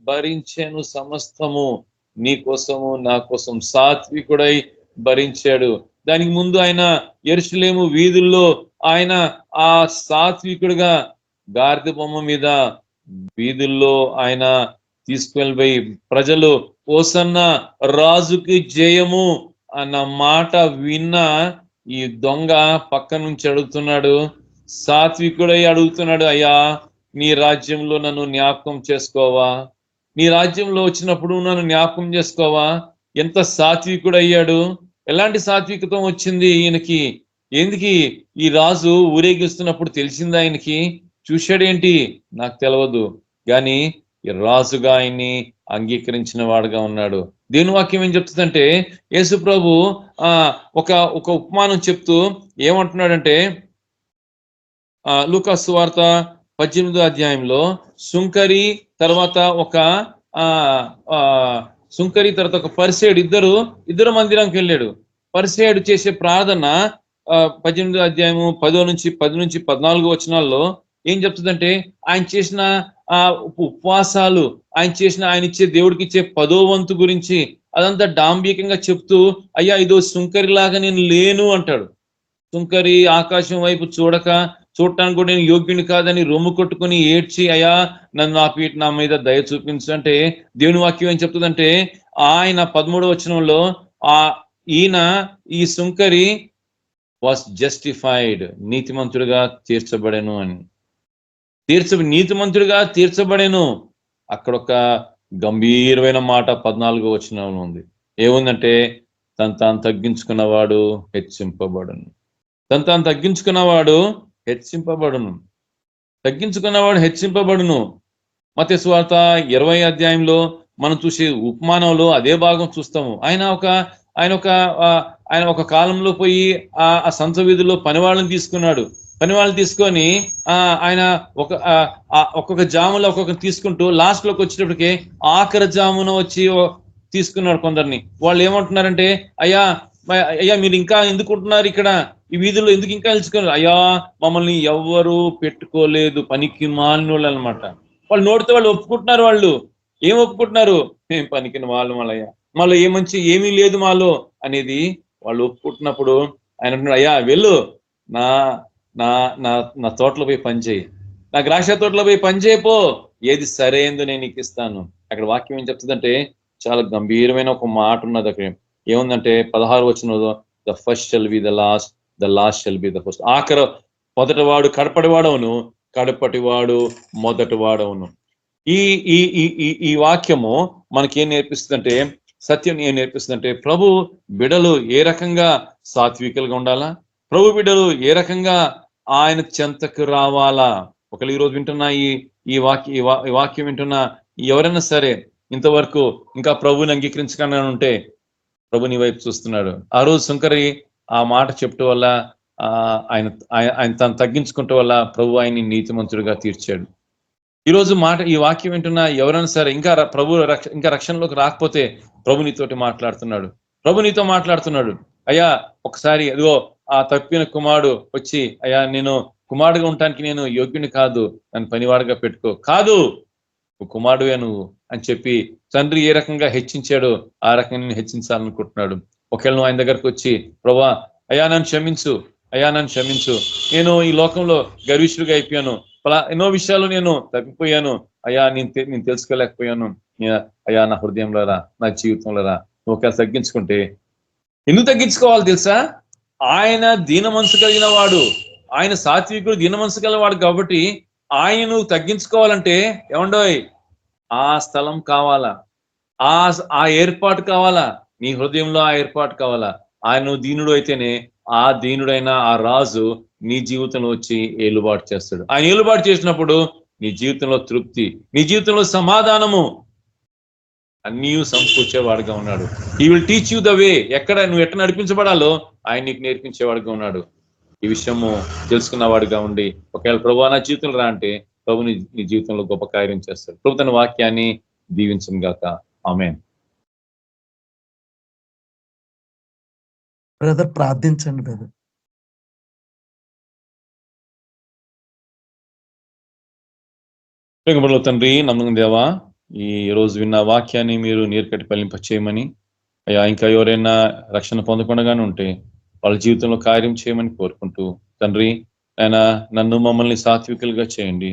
భరించాను సమస్తము, నీ కోసము నా కోసం సాత్వికుడై భరించాడు. దానికి ముందు ఆయన యెరూషలేము వీధుల్లో ఆయన ఆ సాత్వికుడిగా గాడిద బొమ్మ మీద వీధుల్లో ఆయన తీసుకువెళ్ళిపోయి ప్రజలు ఓసన్న రాజుకి జయము అన్న మాట విన్న ఈ దొంగ పక్క నుంచి అడుగుతున్నాడు, సాత్వికుడై అడుగుతున్నాడు, అయ్యా నీ రాజ్యంలో నన్ను జ్ఞాపకం చేసుకోవా? నీ రాజ్యంలో వచ్చినప్పుడు నన్ను జ్ఞాపకం చేసుకోవా? ఎంత సాత్వికుడయ్యాడు! ఎలాంటి సాత్వికతం వచ్చింది ఈయనకి? ఎందుకు ఈ రాజు ఊరేగిస్తున్నప్పుడు తెలిసింది ఆయనకి? చూశాడేంటి నాకు తెలియదు. కానీ ఈ రాజుగా ఆయన్ని అంగీకరించిన వాడుగా ఉన్నాడు. దేవుని వాక్యం ఏం చెప్తుందంటే యేసు ప్రభు ఒక ఉపమానం చెప్తూ ఏమంటున్నాడంటే లూకా సువార్త 18వ అధ్యాయంలో సుంకరి తర్వాత ఒక పరిసేయుడు ఇద్దరు మందిరానికి వెళ్ళాడు. పరిసేయుడు చేసే ప్రార్థన 18వ అధ్యాయము 10 నుంచి 14 వచనాల్లో ఏం చెప్తుందంటే ఆయన చేసిన ఉపవాసాలు, ఆయన ఇచ్చే దేవుడికి ఇచ్చే 10వ వంతు గురించి అదంతా డాంబికంగా చెప్తూ అయ్యా ఇదో సుంకరిలాగా నేను లేను అంటాడు. సుంకరి ఆకాశం వైపు చూడటానికి కూడా నేను యోగ్యుని కాదని రొమ్ము కొట్టుకుని ఏడ్చి అయ్యా నన్ను నా మీద దయ చూపించు అంటే దేవుని వాక్యం ఏం చెప్తుందంటే ఆయన 13వ వచనంలో ఈ సుంకరి వాస్ జస్టిఫైడ్, నీతిమంతుడిగా తీర్చబడెను అని. నీతిమంతుడిగా తీర్చబడెను. అక్కడ ఒక గంభీరమైన మాట 14వ వచనంలో ఉంది. ఏముందంటే తాను తగ్గించుకున్నవాడు హెచ్చింపబడును. తాను తగ్గించుకున్నవాడు హెచ్చింపబడును. మత్తయి సువార్త 20వ అధ్యాయంలో మనం చూసే ఉపమానంలో అదే భాగం చూస్తాము. ఆయన ఒక కాలంలో పోయి ఆ సంత వీధుల్లో పనివాళ్ళని తీసుకున్నాడు. పనివాళ్ళని తీసుకొని ఆయన ఒక్కొక్క జాములో ఒక్కొక్కరు తీసుకుంటూ లాస్ట్ లోకి వచ్చేటప్పటికి ఆఖరి జామున వచ్చి తీసుకున్నాడు కొందరిని. వాళ్ళు ఏమంటున్నారంటే అయ్యా మీరు ఇంకా ఎందుకు ఉంటున్నారు ఇక్కడ ఈ వీధుల్లో, ఎందుకు ఇంకా నిలుచుకున్నారు? అయ్యా మమ్మల్ని ఎవ్వరూ పెట్టుకోలేదు, పనికి మాలినోళ్ళు అనమాట. వాళ్ళు నోటితో వాళ్ళు ఒప్పుకుంటున్నారు. వాళ్ళు ఏం ఒప్పుకుంటున్నారు? మేము పనికిన వాళ్ళు మళ్ళయ్యా, మళ్ళీ ఏమీ లేదు మాలో అనేది వాళ్ళు ఒప్పుకుంటున్నప్పుడు ఆయన అంటున్నాడు, అయ్యా వెళ్ళు నా నా నా తోటలో పోయి పని చేయి, నా ద్రాక్ష తోటలో పోయి పని చేయపో, ఏది సరైందో నేను నీకు ఇస్తాను. అక్కడ వాక్యం ఏం చెప్తుందంటే చాలా గంభీరమైన ఒక మాట ఉన్నది. అక్కడ ఏముందంటే 16వ వచనంలో the first shall be the last, the last shall be the first. మొదటివాడు కడపటివాడవును, కడపటివాడు మొదటివాడవును. ఈ వాక్యము మనకేం నేర్పిస్తుందంటే, సత్యం ఏం నేర్పిస్తుందంటే ప్రభు బిడలు ఏ రకంగా సాత్వికలుగా ఉండాలా, ప్రభు బిడ్డలు ఏ రకంగా ఆయన చెంతకు రావాలా. ఒకళ్ళు ఈరోజు వింటున్నా ఈ వాక్యం వింటున్న ఎవరైనా సరే ఇంతవరకు ఇంకా ప్రభుని అంగీకరించకుండా ఉంటే ప్రభు నీ వైపు చూస్తున్నాడు. ఆ రోజు సుంకరి ఆ మాట చెప్పటం వల్ల ఆయన తను తగ్గించుకుంటూ వల్ల ప్రభు ఆయన్ని నీతిమంతుడిగా తీర్చాడు. ఈ వాక్యం వింటున్నా ఎవరైనా సరే ఇంకా రక్షణలోకి రాకపోతే ప్రభు నీతోటి మాట్లాడుతున్నాడు. ప్రభు నీతో మాట్లాడుతున్నాడు. అయ్యా ఒకసారి అదిగో ఆ తప్పిన కుమారుడు వచ్చి, అయ్యా నేను కుమారుడుగా ఉండటానికి నేను యోగ్యుని కాదు, నన్ను పనివాడుగా పెట్టుకో, కాదు కుమారుడువే నువ్వు అని చెప్పి తండ్రి ఏ రకంగా హెచ్చించాడో ఆ రకంగా నేను హెచ్చించాలనుకుంటున్నాడు. ఒకవేళ నువ్వు ఆయన దగ్గరకు వచ్చి, ప్రభా అయ్యా నన్ను క్షమించు, నేను ఈ లోకంలో గర్విష్ఠుడిగా అయిపోయాను, ఎన్నో విషయాలు నేను తప్పిపోయాను, అయ్యా నేను తెలుసుకోలేకపోయాను, అయ్యా నా హృదయంలో రా, నా జీవితంలో రా. నువ్వు ఒకవేళ తగ్గించుకుంటే, ఎందుకు తగ్గించుకోవాలి తెలుసా? ఆయన దీన మనసు కలిగిన వాడు, ఆయన సాత్వికుడు, దీన మనసు కలిగిన వాడు కాబట్టి ఆయన నువ్వు తగ్గించుకోవాలంటే ఏమండోయ్ ఆ స్థలం కావాలా, ఆ ఏర్పాటు కావాలా, నీ హృదయంలో ఆ ఏర్పాటు కావాలా. ఆయన నువ్వు దీనుడు అయితేనే ఆ దీనుడైన ఆ రాజు నీ జీవితంలో వచ్చి ఏలుబాటు చేస్తాడు. ఆయన ఏలుబాటు చేసినప్పుడు నీ జీవితంలో తృప్తి, నీ జీవితంలో సమాధానము అన్నీ సమకూర్చేవాడుగా ఉన్నాడు. He will teach you the way. నువ్వు ఎట్లా నడిపించబడాలో ఆయన నీకు నేర్పించేవాడుగా ఉన్నాడు. ఈ విషయము తెలుసుకున్నవాడుగా ఉండి ఒకవేళ ప్రభు నా జీవితంలో రా అంటే ప్రభు నీ జీవితంలో గొప్ప కార్యం చేస్తాడు. ప్రభు తన వాక్యాన్ని దీవించును గాక. ఆమేన్. బ్రదర్ ప్రార్థించండి బ్రదర్. తండ్రి నమ్మకం దేవా, ఈ రోజు విన్న వాక్యాన్ని మీరు నీరుకట్టి ఫలింప చేయమని, అయ్యా ఇంకా ఎవరైనా రక్షణ పొందకుండానే ఉంటే వాళ్ళ జీవితంలో కార్యం చేయమని కోరుకుంటూ తండ్రి ఆయన నన్ను మమ్మల్ని సాత్వికులుగా చేయండి.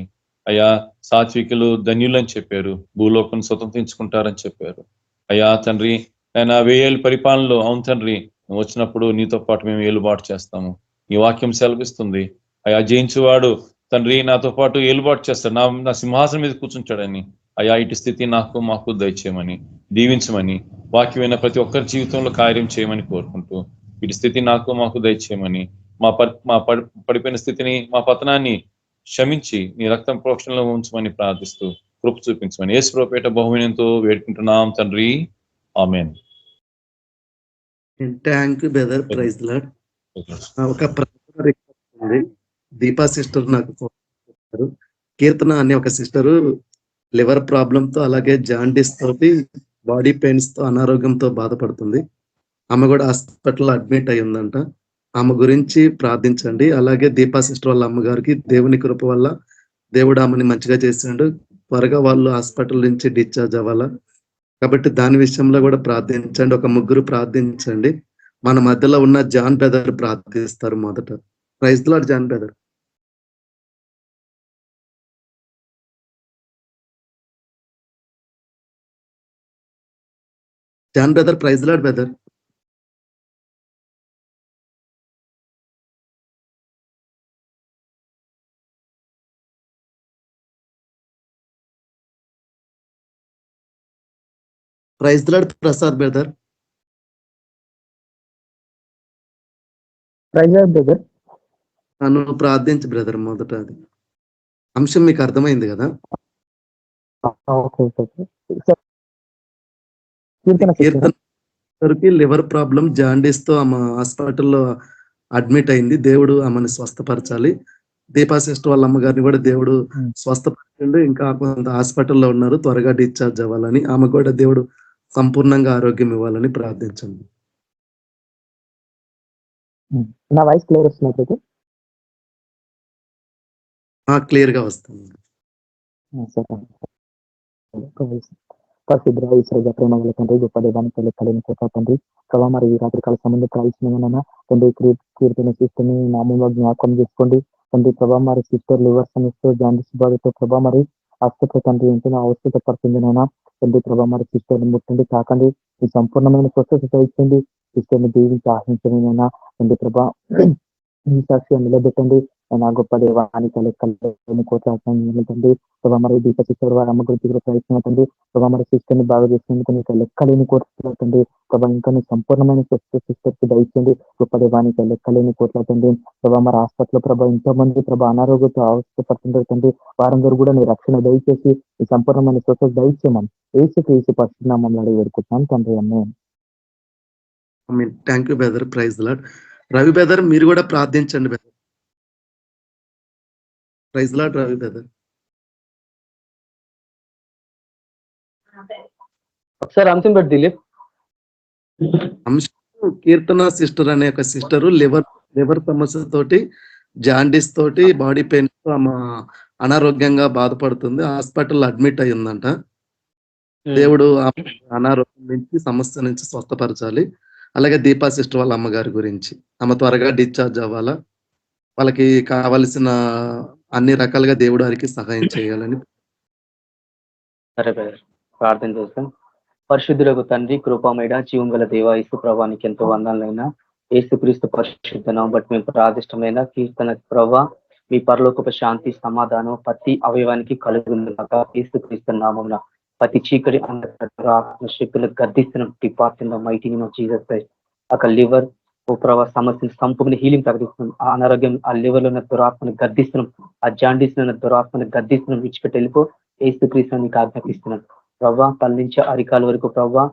అయ్యా సాత్వికులు ధన్యులు అని చెప్పారు, భూలోకం స్వతంత్రించుకుంటారని చెప్పారు. అయ్యా తండ్రి ఆయన 1000 ఏళ్ళ పరిపాలనలో అవును తండ్రి నువ్వు వచ్చినప్పుడు నీతో పాటు మేము ఏలుబాటు చేస్తాము. ఈ వాక్యం సెలవిస్తుంది అయ్యా జయించువాడు తండ్రి నాతో పాటు ఏలుబాటు చేస్తాడు, నా సింహాసనం మీద కూర్చుంటాడని. అయ్యా ఇటు స్థితి మాకు దయచేయమని, దీవించమని, వాక్యమైన ప్రతి ఒక్కరి జీవితంలో కార్యం చేయమని కోరుకుంటూ ఇటు స్థితి మాకు దయచేయమని, మా పడిపోయిన స్థితిని, మా పతనాన్ని క్షమించి నీ రక్తం ప్రోక్షణలో ఉంచమని ప్రార్థిస్తూ కృప చూపించమని యేసు ప్రభుపేట బహువినంతో వేడుకుంటున్నాం తండ్రి, amen. Thank you brother, praise Lord. ఒక ప్రార్థన రిక్వెస్ట్ ఉంది. దీపా సిస్టర్ నాకు ఫోన్ చేశారు. కీర్తన అనే ఒక సిస్టరు లివర్ ప్రాబ్లం తో అలాగే జాండీస్ తోటి బాడీ పెయిన్స్ తో అనారోగ్యంతో బాధపడుతుంది. ఆమె కూడా హాస్పిటల్లో అడ్మిట్ అయి ఉందంట. ఆమె గురించి ప్రార్థించండి. అలాగే దీపా సిస్టర్ వాళ్ళ అమ్మగారికి దేవుని కృప వల్ల దేవుడు ఆమెని మంచిగా చేసిండు. త్వరగా వాళ్ళు హాస్పిటల్ నుంచి డిశ్చార్జ్ అవ్వాలా. కాబట్టి దాని విషయంలో కూడా ప్రార్థించండి. ఒక ముగ్గురు ప్రార్థించండి. మన మధ్యలో ఉన్న జాన్ బ్రదర్ ప్రార్థిస్తారు మొదట. Praise the Lord John brother. John brother, praise the Lord brother. Praise the Lord Prasad brother. నన్ను ప్రార్థించు బ్రదర్ మొదట. అది అంశం మీకు అర్థమైంది కదా? కీర్తనకి లివర్ ప్రాబ్లం జాండీస్ తో ఆమె హాస్పిటల్లో అడ్మిట్ అయింది. దేవుడు ఆమెను స్వస్థపరచాలి. దీపా సిస్టర్ వాళ్ళ అమ్మగారిని కూడా దేవుడు స్వస్థపరచండి. ఇంకా కొంత హాస్పిటల్లో ఉన్నారు, త్వరగా డిశ్చార్జ్ అవ్వాలని. ఆమె కూడా దేవుడు సంపూర్ణంగా ఆరోగ్యం ఇవ్వాలని ప్రార్థించండి. నా వాయిస్ క్లియర్ వస్తున్నట్లయితే క్లియర్ గా వస్తుంది. పరిశుద్ర ఈశ్వర ప్రేమ వల్ల తండ్రి, గొప్ప దేవానికి లెక్కలేని కృప తండ్రి, ప్రభావ మరి ఈ రాత్రి కాల సంబంధం కావాల్సిన తండ్రి కీర్తన సిస్టర్ ని నామంలో జ్ఞాపకం చేసుకోండి తండ్రి. ప్రభావ మరి సిస్టర్ లివర్ సమస్య జాండీస్ బాధతో ప్రభావ మరి హాస్పిటల్ తండ్రి ఎంతో అవసరం పడుతుందినైనా తండ్రి. ప్రభావ మరి సిస్టర్ ని ముట్టండి, తాకండి, ఈ సంపూర్ణమైన స్వస్థత ఇచ్చండి. సిస్టర్ ని దీవించి ఆశించనైనా తండ్రి. ప్రభా ఈ సాక్ష్యం నిలబెట్టండి. నా గొప్ప దేవానికి లెక్కలేని కోట్లాడుతుంది తండ్రి. ప్రభావ మరి దీప సిస్టర్ వారి అమ్మ గురించి ప్రయత్నం తండ్రి. ప్రభావ మరి సిస్టర్ ని బాగా చేసినందుకు నీకు లెక్కలేని కోట్లాడుతుంది. ప్రభావ ఇంకా సంపూర్ణమైన స్వస్థ సిస్టర్ కి దయచేయండి. గొప్ప దేవానికి లెక్కలేని కోట్లాడుతుంది. ప్రభావ మరి హాస్పిటల్ ప్రభావ ఎంతో మంది ప్రభావ అనారోగ్యంతో అవస్థపడుతుంటారు తండ్రి. వారందరూ కూడా నీ రక్షణ దయచేసి ఈ సంపూర్ణమైన స్వస్థత దయచేయమని ఏసు పరిశునామంలో అడిగి వేడుకుంటున్నాను తండ్రి. Thank you brother, praise the Lord. Ravi brother మీరు కూడా ప్రార్థించండి brother. Praise the Lord Ravi brother. ఒకసారి అంశం పెట్టి దిలీప్. అంశం కీర్తన సిస్టర్ అనే ఒక సిస్టర్ లివర్ సమస్య తోటి జాండీస్ తోటి బాడీ పెయిన్ తో ఆమె అనారోగ్యంగా బాధపడుతుంది. హాస్పిటల్ అడ్మిట్ అయి ఉందంట. దేవుడు అనారోగ్యం నుంచి సమస్య నుంచి స్వస్థపరచాలి. అలాగే దీపా సిస్టర్ వాళ్ళ అమ్మగారి గురించి ఆమె త్వరగా డిశ్చార్జ్ అవ్వాలా. వాళ్ళకి కావలసిన అన్ని రకాలుగా దేవుడు వారికి సహాయం చేయాలని. సరే ప్రార్థన చేస్తాం. పరిశుద్ధులకు తండ్రి, కృపామేడ, జీవం గల దేవ యేసు ప్రభానికి ఎంతో వందనాలైనా యేసుక్రీస్తు పరిశుద్ధ నామమున బట్టి మేము ప్రార్థిష్టమైన కీర్తన ప్రభా మీ పరలోకపు శాంతి సమాధానం ప్రతి అవయవానికి కలుగునుగాక. యేసుక్రీస్తు నామమున ప్రతి చీకటి శక్తులకు గర్దిస్తున్నాం. Depart in the mighty name of Jesus Christ. అక్కడ లివర్ ఓ ప్రభా సమస్యను సంపూర్ణ హీలింగ్ ప్రకటిస్తున్నాం. ఆ అనారోగ్యం ఆ లివర్ లో ఉన్న దురాత్మను గర్దిస్తున్నాం. ఆ జాండీస్ లో ఉన్న దురాత్మను గర్దిస్తున్నాం. విడిచిపెట్టి వెళ్ళిపో యేసుక్రీస్తు నీకు ఆజ్ఞాపిస్తున్నాం. ప్రభా తల నుంచి అరికాల వరకు ప్రభా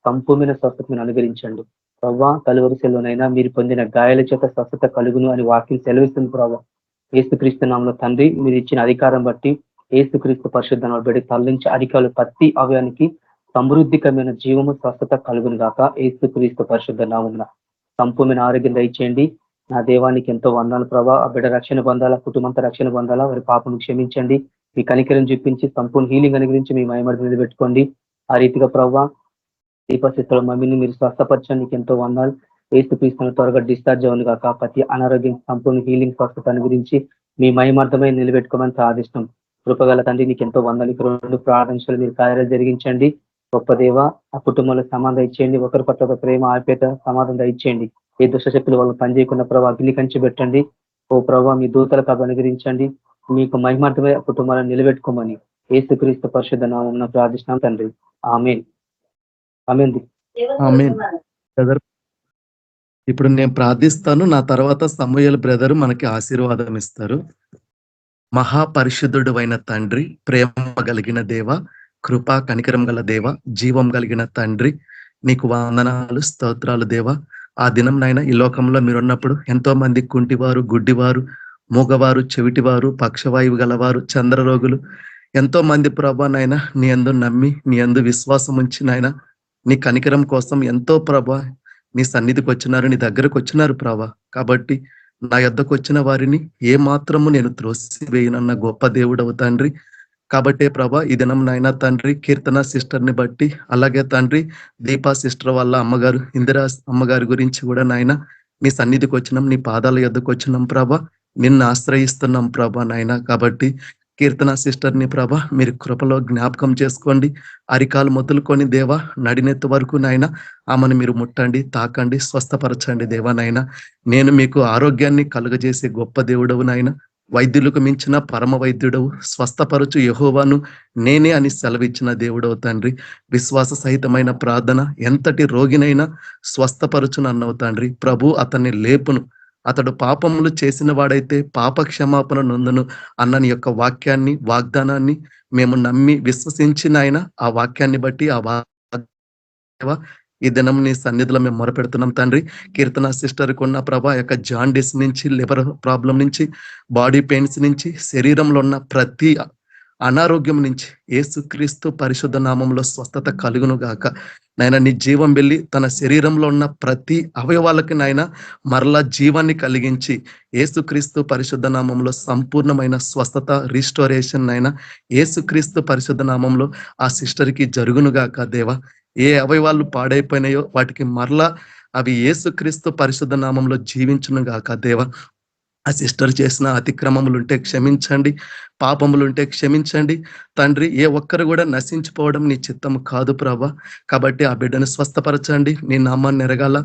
సంపూర్ణ స్వస్థత మీరు అనుగ్రహించండి. ప్రభా కలువరిశలోనైనా మీరు పొందిన గాయాల చేత స్వస్థత కలుగును అని వాక్యం సెలవిస్తుంది. ప్రభా యేసుక్రీస్తు నామములో తండ్రి మీరు ఇచ్చిన అధికారం బట్టి యేసుక్రీస్తు పరిశుద్ధ నామములో బట్టి తల నుంచి అరికాలు ప్రతి అవయానికి సమృద్ధికరమైన జీవము స్వస్థత కలుగును గాక. యేసుక్రీస్తు పరిశుద్ధ నామమున సంపూర్ణ ఆరోగ్యం దయచేయండి. నా దేవానికి ఎంతో వందనాలు ప్రభా. ఆ బిడ్డ రక్షణ పొందాలా, కుటుంబంతో రక్షణ పొందాలా, వారి పాపను క్షమించండి. మీ కనికరం చూపించి సంపూర్ణ హీలింగ్ అనుగురించి మీ మహిమడి మీద పెట్టుకోండి. ఆ రీతిగా ప్రభావ దీపశిస్తుల మమ్మీని మీరు స్వస్థపరచండి. నీకు ఎంతో వందనాలు. యేసుక్రీస్తును త్వరగా డిశ్చార్జ్ అవును కాక ప్రతి అనారోగ్యం సంపూర్ణ హీలింగ్ స్వస్థత గురించి మీ మహిమార్థమై నిలబెట్టుకోమని ప్రార్థిస్తాం. కృపగల తండ్రి నీకు ఎంతో వందలు. రెండు ప్రార్థనలు మీరు కార్యాలు జరిగించండి. గొప్ప దేవ ఆ కుటుంబంలో సమాధానం ఇచ్చేయండి. ఒకరి పట్ల ఒక ప్రేమ ఆప్యాయత సమాధానం ఇచ్చేయండి. ఏ దుష్టశక్తులు వాళ్ళు పనిచేయకుండా ప్రభావ అగ్ని కంచి పెట్టండి. ఓ ప్రభావ మీ దూతలకు అనుగ్రహించండి. మీకు మహిమార్థమై ఆ కుటుంబాలను నిలబెట్టుకోమని యేసుక్రీస్తు పరిశుద్ధ నామమున ప్రార్థిస్తున్నాం తండ్రి. ఆమేన్. బ్రదర్ ఇప్పుడు నేను ప్రార్థిస్తాను. నా తర్వాత సమూయేలు బ్రదర్ మనకి ఆశీర్వాదం ఇస్తారు. మహాపరిశుద్ధుడు అయిన తండ్రి, ప్రేమ కలిగిన దేవ, కృపా కనికరం గల దేవ, జీవం కలిగిన తండ్రి, నీకు వందనాలు, స్తోత్రాలు దేవ. ఆ దినం నాయన ఈ లోకంలో మీరున్నప్పుడు ఎంతో మంది కుంటివారు, గుడ్డివారు, మూగవారు, చెవిటివారు, పక్షవాయువు గలవారు, చంద్రరోగులు, ఎంతో మంది ప్రభా నాయన నీ యందు నమ్మి నీ యందు విశ్వాసం ఉంచి నాయన నీ కనికరం కోసం ఎంతో ప్రభా నీ సన్నిధికి వచ్చినారు, నీ దగ్గరకు వచ్చినారు ప్రభా. కాబట్టి నా యొద్దకు వచ్చిన వారిని ఏ మాత్రము నేను త్రోసివేయనన్న గొప్ప దేవుడవు తండ్రి. కాబట్టే ప్రభా ఈ దినం నాయన తండ్రి కీర్తన సిస్టర్ ని బట్టి, అలాగే తండ్రి దీపా సిస్టర్ వాళ్ళ అమ్మగారు ఇందిరా అమ్మగారి గురించి కూడా నాయన నీ సన్నిధికి వచ్చినాం, నీ పాదాల యొద్దకు వచ్చినాం ప్రభా, నిన్ను ఆశ్రయిస్తున్నాం ప్రభా నాయన. కాబట్టి కీర్తన సిస్టర్ ని ప్రభా మీరు కృపలో జ్ఞాపకం చేసుకోండి. అరికాలు మొదలుకొని దేవా నడినెత్తు వరకు నాయన ఆమెను మీరు ముట్టండి, తాకండి, స్వస్థపరచండి దేవా నాయన. నేను మీకు ఆరోగ్యాన్ని కలుగజేసే గొప్ప దేవుడవు నాయన, వైద్యులకు మించిన పరమ వైద్యుడవు, స్వస్థపరచు యెహోవాను నేనే అని సెలవిచ్చిన దేవుడవు తండ్రి. విశ్వాస సహితమైన ప్రార్థన ఎంతటి రోగినైనా స్వస్థపరచును అన్నవు తండ్రి. ప్రభు అతన్ని లేపును, అతడు పాపములు చేసిన వాడైతే పాప క్షమాపణ నొందును అన్నని యొక్క వాక్యాన్ని, వాగ్దానాన్ని మేము నమ్మి విశ్వసించిన ఆయన ఆ వాక్యాన్ని బట్టి ఈ దినం నీ సన్నిధిలో మేము మొరపెడుతున్నాం తండ్రి. కీర్తన సిస్టర్ కొన్న ప్రభా యొక్క జాండిస్ నుంచి, లివర్ ప్రాబ్లం నుంచి, బాడీ పెయిన్స్ నుంచి, శరీరంలో ఉన్న ప్రతి అనారోగ్యం నుంచి యేసుక్రీస్తు పరిశుద్ధ నామంలో స్వస్థత కలుగును గాక. నాయన నీ జీవం వెళ్ళి తన శరీరంలో ఉన్న ప్రతి అవయవాలకి నాయన మరలా జీవాన్ని కలిగించి యేసుక్రీస్తు పరిశుద్ధ నామంలో సంపూర్ణమైన స్వస్థత, రిస్టోరేషన్ నాయన యేసుక్రీస్తు పరిశుద్ధ నామంలో ఆ సిస్టర్కి జరుగును గాక దేవా. ఏ అవయవాలు పాడైపోయినాయో వాటికి మరలా అవి యేసుక్రీస్తు పరిశుద్ధ నామంలో జీవించును గాక దేవా. ఆ సిస్టర్ చేసిన అతిక్రమములుంటే క్షమించండి, పాపములుంటే క్షమించండి తండ్రి. ఏ ఒక్కరు కూడా నశించిపోవడం నీ చిత్తము కాదు ప్రభా. కాబట్టి ఆ బిడ్డను స్వస్థపరచండి, నీ నామాన్ని ఎరగాల,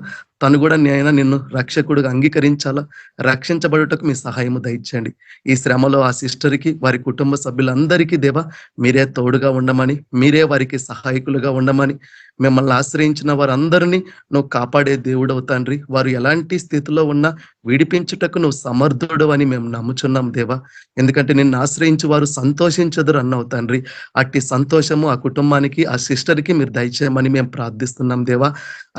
తను కూడా నేను నిన్ను రక్షకుడుగా అంగీకరించాలా, రక్షించబడుటకు మీ సహాయము దయచేయండి. ఈ శ్రమలో ఆ సిస్టర్కి, వారి కుటుంబ సభ్యులందరికీ దేవా మీరే తోడుగా ఉండమని, మీరే వారికి సహాయకులుగా ఉండమని, మిమ్మల్ని ఆశ్రయించిన వారందరినీ నువ్వు కాపాడే దేవుడవు తండ్రి. వారు ఎలాంటి స్థితిలో ఉన్నా విడిపించుటకు నువ్వు సమర్థుడు అని మేము నమ్ముచున్నాం దేవా. ఎందుకంటే నిన్ను ఆశ్రయించి వారు సంతోషించదురు అన్నావు తండ్రి. అట్టి సంతోషము ఆ కుటుంబానికి, ఆ సిస్టర్కి మీరు దయచేయమని మేము ప్రార్థిస్తున్నాం దేవా.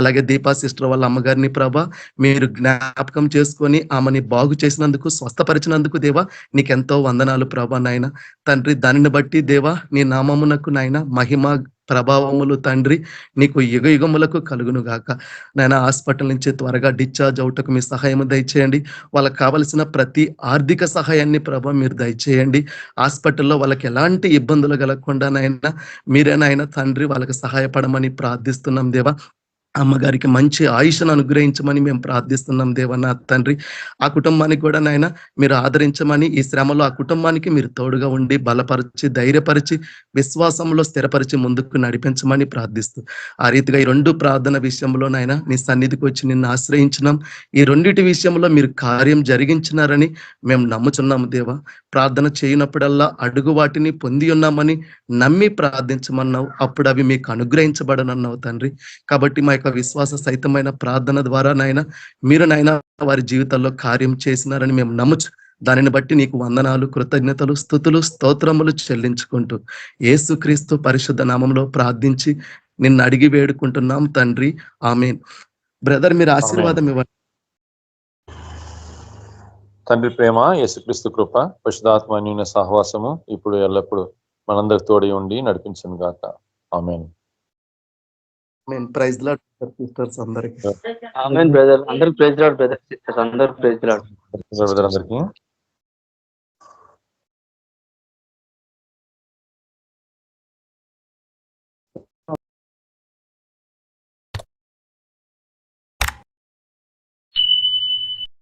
అలాగే దీపా సిస్టర్ వాళ్ళ అమ్మగారిని ప్రభా మీరు జ్ఞాపకం చేసుకొని ఆమెని బాగు చేసినందుకు, స్వస్థపరిచినందుకు దేవా నీకెంతో వందనాలు ప్రభా నాయన తండ్రి. దానిని బట్టి దేవా నీ నామమునకు నాయన మహిమ ప్రభావములు తండ్రి నీకు యుగ యుగములకు కలుగును గాక. నాయన హాస్పిటల్ నుంచి త్వరగా డిశ్చార్జ్ అవుటకు మీ సహాయము దయచేయండి. వాళ్ళకి కావలసిన ప్రతి ఆర్థిక సహాయాన్ని ప్రభా మీరు దయచేయండి. హాస్పిటల్లో వాళ్ళకి ఎలాంటి ఇబ్బందులు కలగకుండా నాయన మీరే నాయన తండ్రి వాళ్ళకి సహాయపడమని ప్రార్థిస్తున్నాం దేవా. అమ్మగారికి మంచి ఆయుష్ను అనుగ్రహించమని మేము ప్రార్థిస్తున్నాం దేవన్న తండ్రి. ఆ కుటుంబానికి కూడా నాయన మీరు ఆదరించమని, ఈ శ్రమలో ఆ కుటుంబానికి మీరు తోడుగా ఉండి బలపరిచి, ధైర్యపరిచి, విశ్వాసంలో స్థిరపరిచి ముందుకు నడిపించమని ప్రార్థిస్తూ, ఆ రీతిగా ఈ రెండు ప్రార్థన విషయంలో నాయన నీ సన్నిధికి వచ్చి నిన్ను ఆశ్రయించినాం. ఈ రెండిటి విషయంలో మీరు కార్యం జరిగించినారని మేము నమ్ముచున్నాము దేవా. ప్రార్థన చేయనప్పుడల్లా అడుగు వాటిని పొంది ఉన్నామని నమ్మి ప్రార్థించమన్నావు, అప్పుడు అవి మీకు అనుగ్రహించబడనన్నావు తండ్రి. కాబట్టి మా యొక్క విశ్వాస సహితమైన ప్రార్థన ద్వారా నాయన మీరు నాయన వారి జీవితాల్లో కార్యం చేసినారని మేము నమ్ముచు, దానిని బట్టి నీకు వందనాలు, కృతజ్ఞతలు, స్తుతులు, స్తోత్రములు చెల్లించుకుంటూ యేసుక్రీస్తు పరిశుద్ధ నామంలో ప్రార్థించి నిన్ను అడిగి వేడుకుంటున్నాం తండ్రి, ఆమేన్. బ్రదర్ మీరు ఆశీర్వాదం ఇవ్వండి. తండ్రి ప్రేమ, యేసుక్రీస్తు కృప, పరిశుద్ధాత్మ అన్యోన్య సహవాసము ఇప్పుడు ఎల్లప్పుడు మనందరికి తోడి ఉండి నడిపించును గాక. ఆమేన్. ప్రైజ్ లార్డ్ సిస్టర్స్ అందరికి. ఆమేన్ బ్రదర్. అందరూ ప్రైజ్ లార్డ్ బ్రదర్ సిస్టర్స్, అందరూ ప్రైజ్ లార్డ్. బ్రదర్ అందరికీ